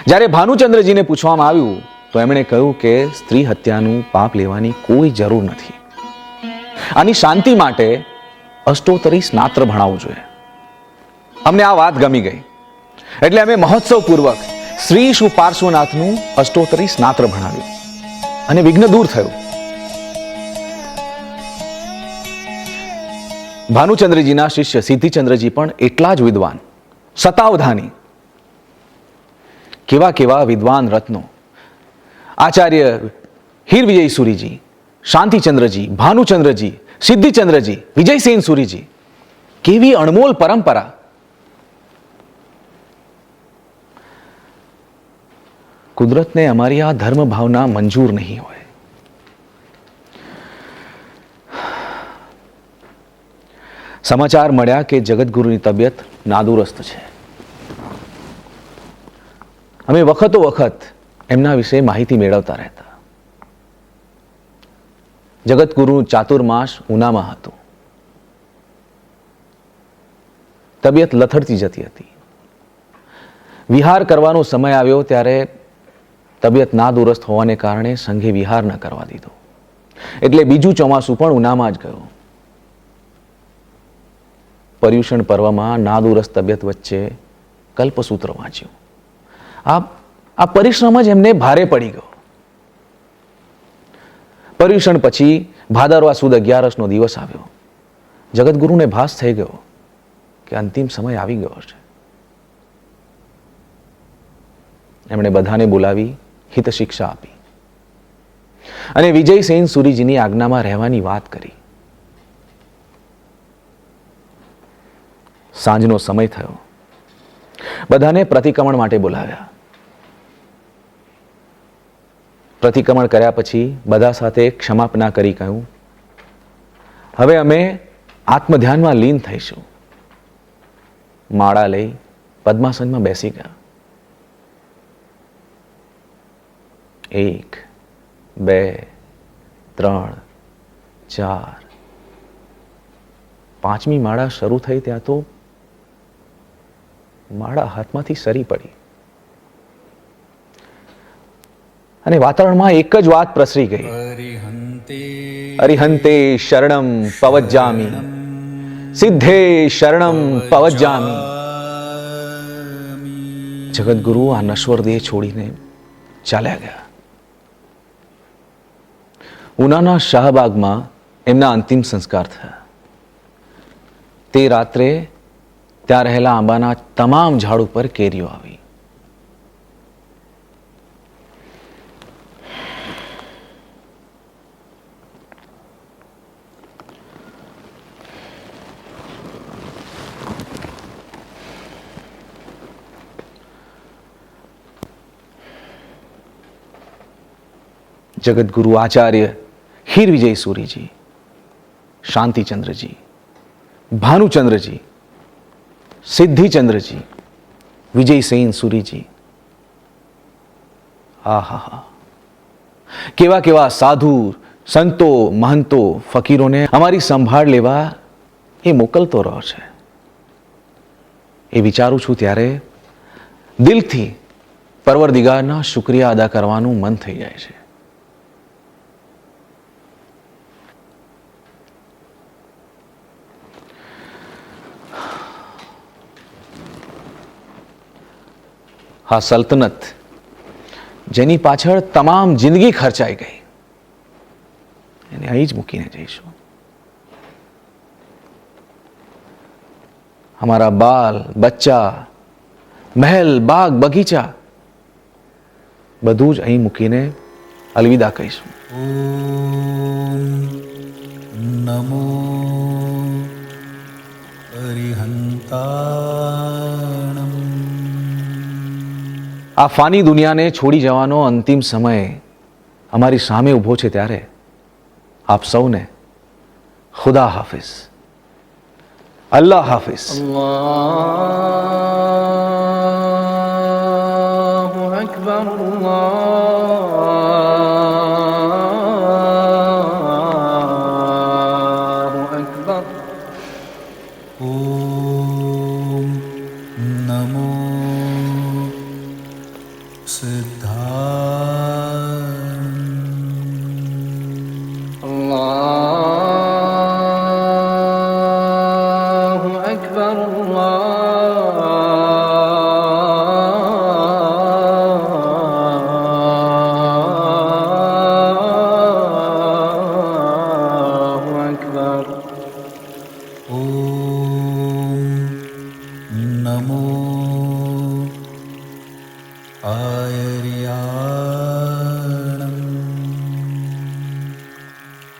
જ્યારે ભાનુચંદ્રજીને પૂછવામાં આવ્યું તો એમણે કહ્યું કે સ્ત્રી હત્યાનું પાપ લેવાની કોઈ જરૂર નથી. આની શાંતિ માટે અષ્ટોત્તરી સ્નાત્ર ભણાવવું જોઈએ. અમને આ વાત ગમી ગઈ એટલે અમે મહોત્સવપૂર્વક શ્રી શ્રી પાર્શ્વનાથનું અષ્ટોત્તરી સ્નાત્ર ભણાવ્યું અને વિઘ્ન દૂર થયું. ભાનુચંદ્રજીના શિષ્ય સિદ્ધિચંદ્રજી પણ એટલા જ વિદ્વાન, શતાવધાની. કેવા કેવા વિદ્વાન રત્નો આચાર્ય હીરવિજય સુરીજી, શાંતિચંદ્રજી, ભાનુચંદ્રજી, સિદ્ધિચંદ્રજી, વિજયસેન સુરીજી. કેવી અણમોલ પરંપરા. કુદરતને અમારી આ ધર્મ ભાવના મંજૂર નહીં હોય. સમાચાર મળ્યા કે જગતગુરુની તબિયત નાદુરસ્ત છે. અમે વખતો વખત એમના વિશે માહિતી મેળવતા રહેતા. જગતગુરુ ચાતુર્માસ ઉનામાં હતું. તબિયત લથડતી જતી હતી. વિહાર કરવાનો સમય આવ્યો ત્યારે તબિયત નાદુરસ્ત હોવાને કારણે સંઘે વિહાર ન કરવા દીધો. એટલે બીજું ચોમાસું પણ ઉનામાં જ ગયું. પર્યુષણ પર્વમાં નાદુરસ્ત તબિયત વચ્ચે કલ્પસૂત્ર વાંચ્યું. આ પરિશ્રમ જ એમને ભારે પડી ગયો. પર્યુષણ પછી ભાદરવા સુદ 11નો દિવસ આવ્યો. જગતગુરુને ભાસ થઈ ગયો કે અંતિમ સમય આવી ગયો છે. એમણે બધાને બોલાવી હિત શિક્ષા આપી અને વિજયસેન સુરીજીની આજ્ઞામાં રહેવાની વાત કરી. સાંજનો સમય થયો. બધાને પ્રતિક્રમણ માટે બોલાવ્યા. પ્રતિક્રમણ કર્યા પછી બધા સાથે ક્ષમાપના કરી કહ્યું, હવે અમે આત્મધ્યાનમાં લીન થઈશું. માળા લઈ પદ્માસનમાં બેસી ગયા. 1 2, 3, 4, 5મી માળા શરૂ થઈ ત્યાં તો માળા હાથમાંથી સરી પડી અને વાતાવરણમાં એક જ વાત પ્રસરી ગઈ, અરિહંતે શરણમ પવજ્જામિ, સિદ્ધે શરણમ પવજ્જામિ. જગતગુરુ આ નશ્વર દેહ છોડીને ચાલ્યા ગયા. ઉનાના શાહબાગમાં એમના અંતિમ સંસ્કાર થયા. તે રાત્રે ત્યાં રહેલા આંબાના તમામ ઝાડ ઉપર કેરીઓ આવી. જગતગુરુ આચાર્ય હીર વિજય સૂરીજી, શાંતિચંદ્રજી, ભાનુચંદ્રજી, સિદ્ધિચંદ્રજી, વિજયસેન સૂરીજી, આહા, કેવા કેવા સાધુ સંતો મહંતો ફકીરોને અમારી સંભાળ લેવા એ મોકલતો રહ્યો છે. એ વિચારું છું ત્યારે દિલથી પરવરદિગારના શુક્રિયા અદા કરવાનું મન થઈ જાય છે. હા, સલ્તનત જેની પાછળ તમામ જિંદગી ખર્ચાઈ ગઈ એને અહીં જ મૂકીને જઈશું. हमारा बाल बच्चा महल बाग बगीचा બધું જ અહીં મૂકીને અલવિદા કહીશું. નમો અરિહંતાણમ. આ ફાની દુનિયાને છોડી જવાનો અંતિમ સમય અમારી સામે ઊભો છે ત્યારે આપ સૌને ખુદા હાફિઝ, અલ્લાહ હાફિઝ. અલ્લાહુ અકબર, અલ્લાહુ અકબર. ઓમ નમો સિદ્ધાય. અલ્લાહુ અકબર, અલ્લાહુ અકબર. ઓમ નમો આયર્યાણમ.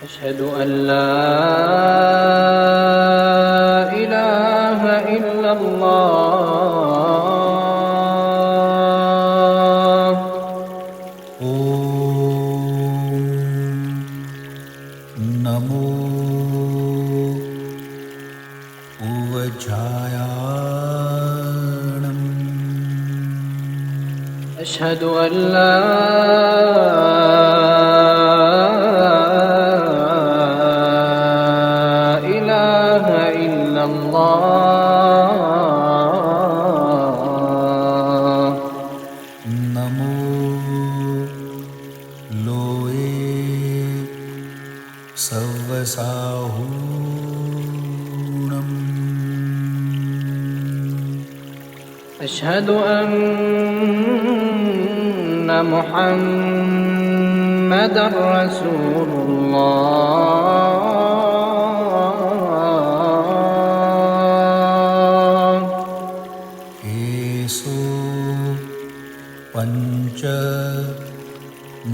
أشهد أن لا إله إلا الله. ઓમ નમો ઉવજાયાણમ. أشهد أن لا إله إلا الله. નમો લોએ સવસાહૂણમ. أشهد أن محمد رسول الله. એસો પંચ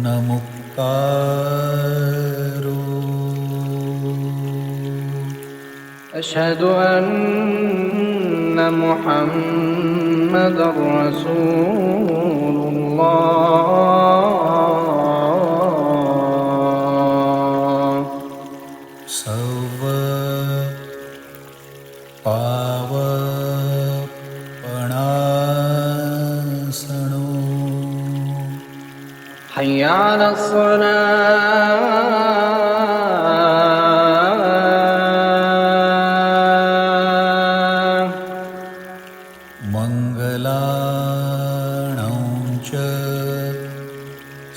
નમુક્તારો. أشهد أن محمد رسول الله. સવ પાવપણાસણો. حي حي على الصلاة મંગલાણં ચ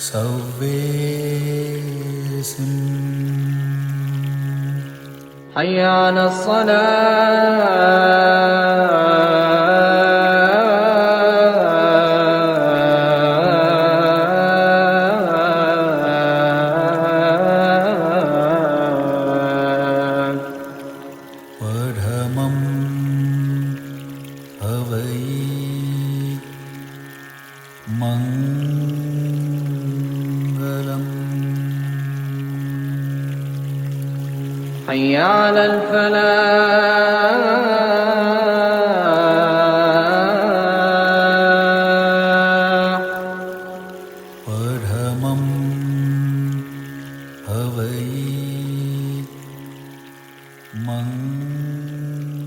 સવ્યેસિં حي على الصلاة પરમં હવૈ મંગલમ حي على الفلاح પરમં હવૈ મંગલમ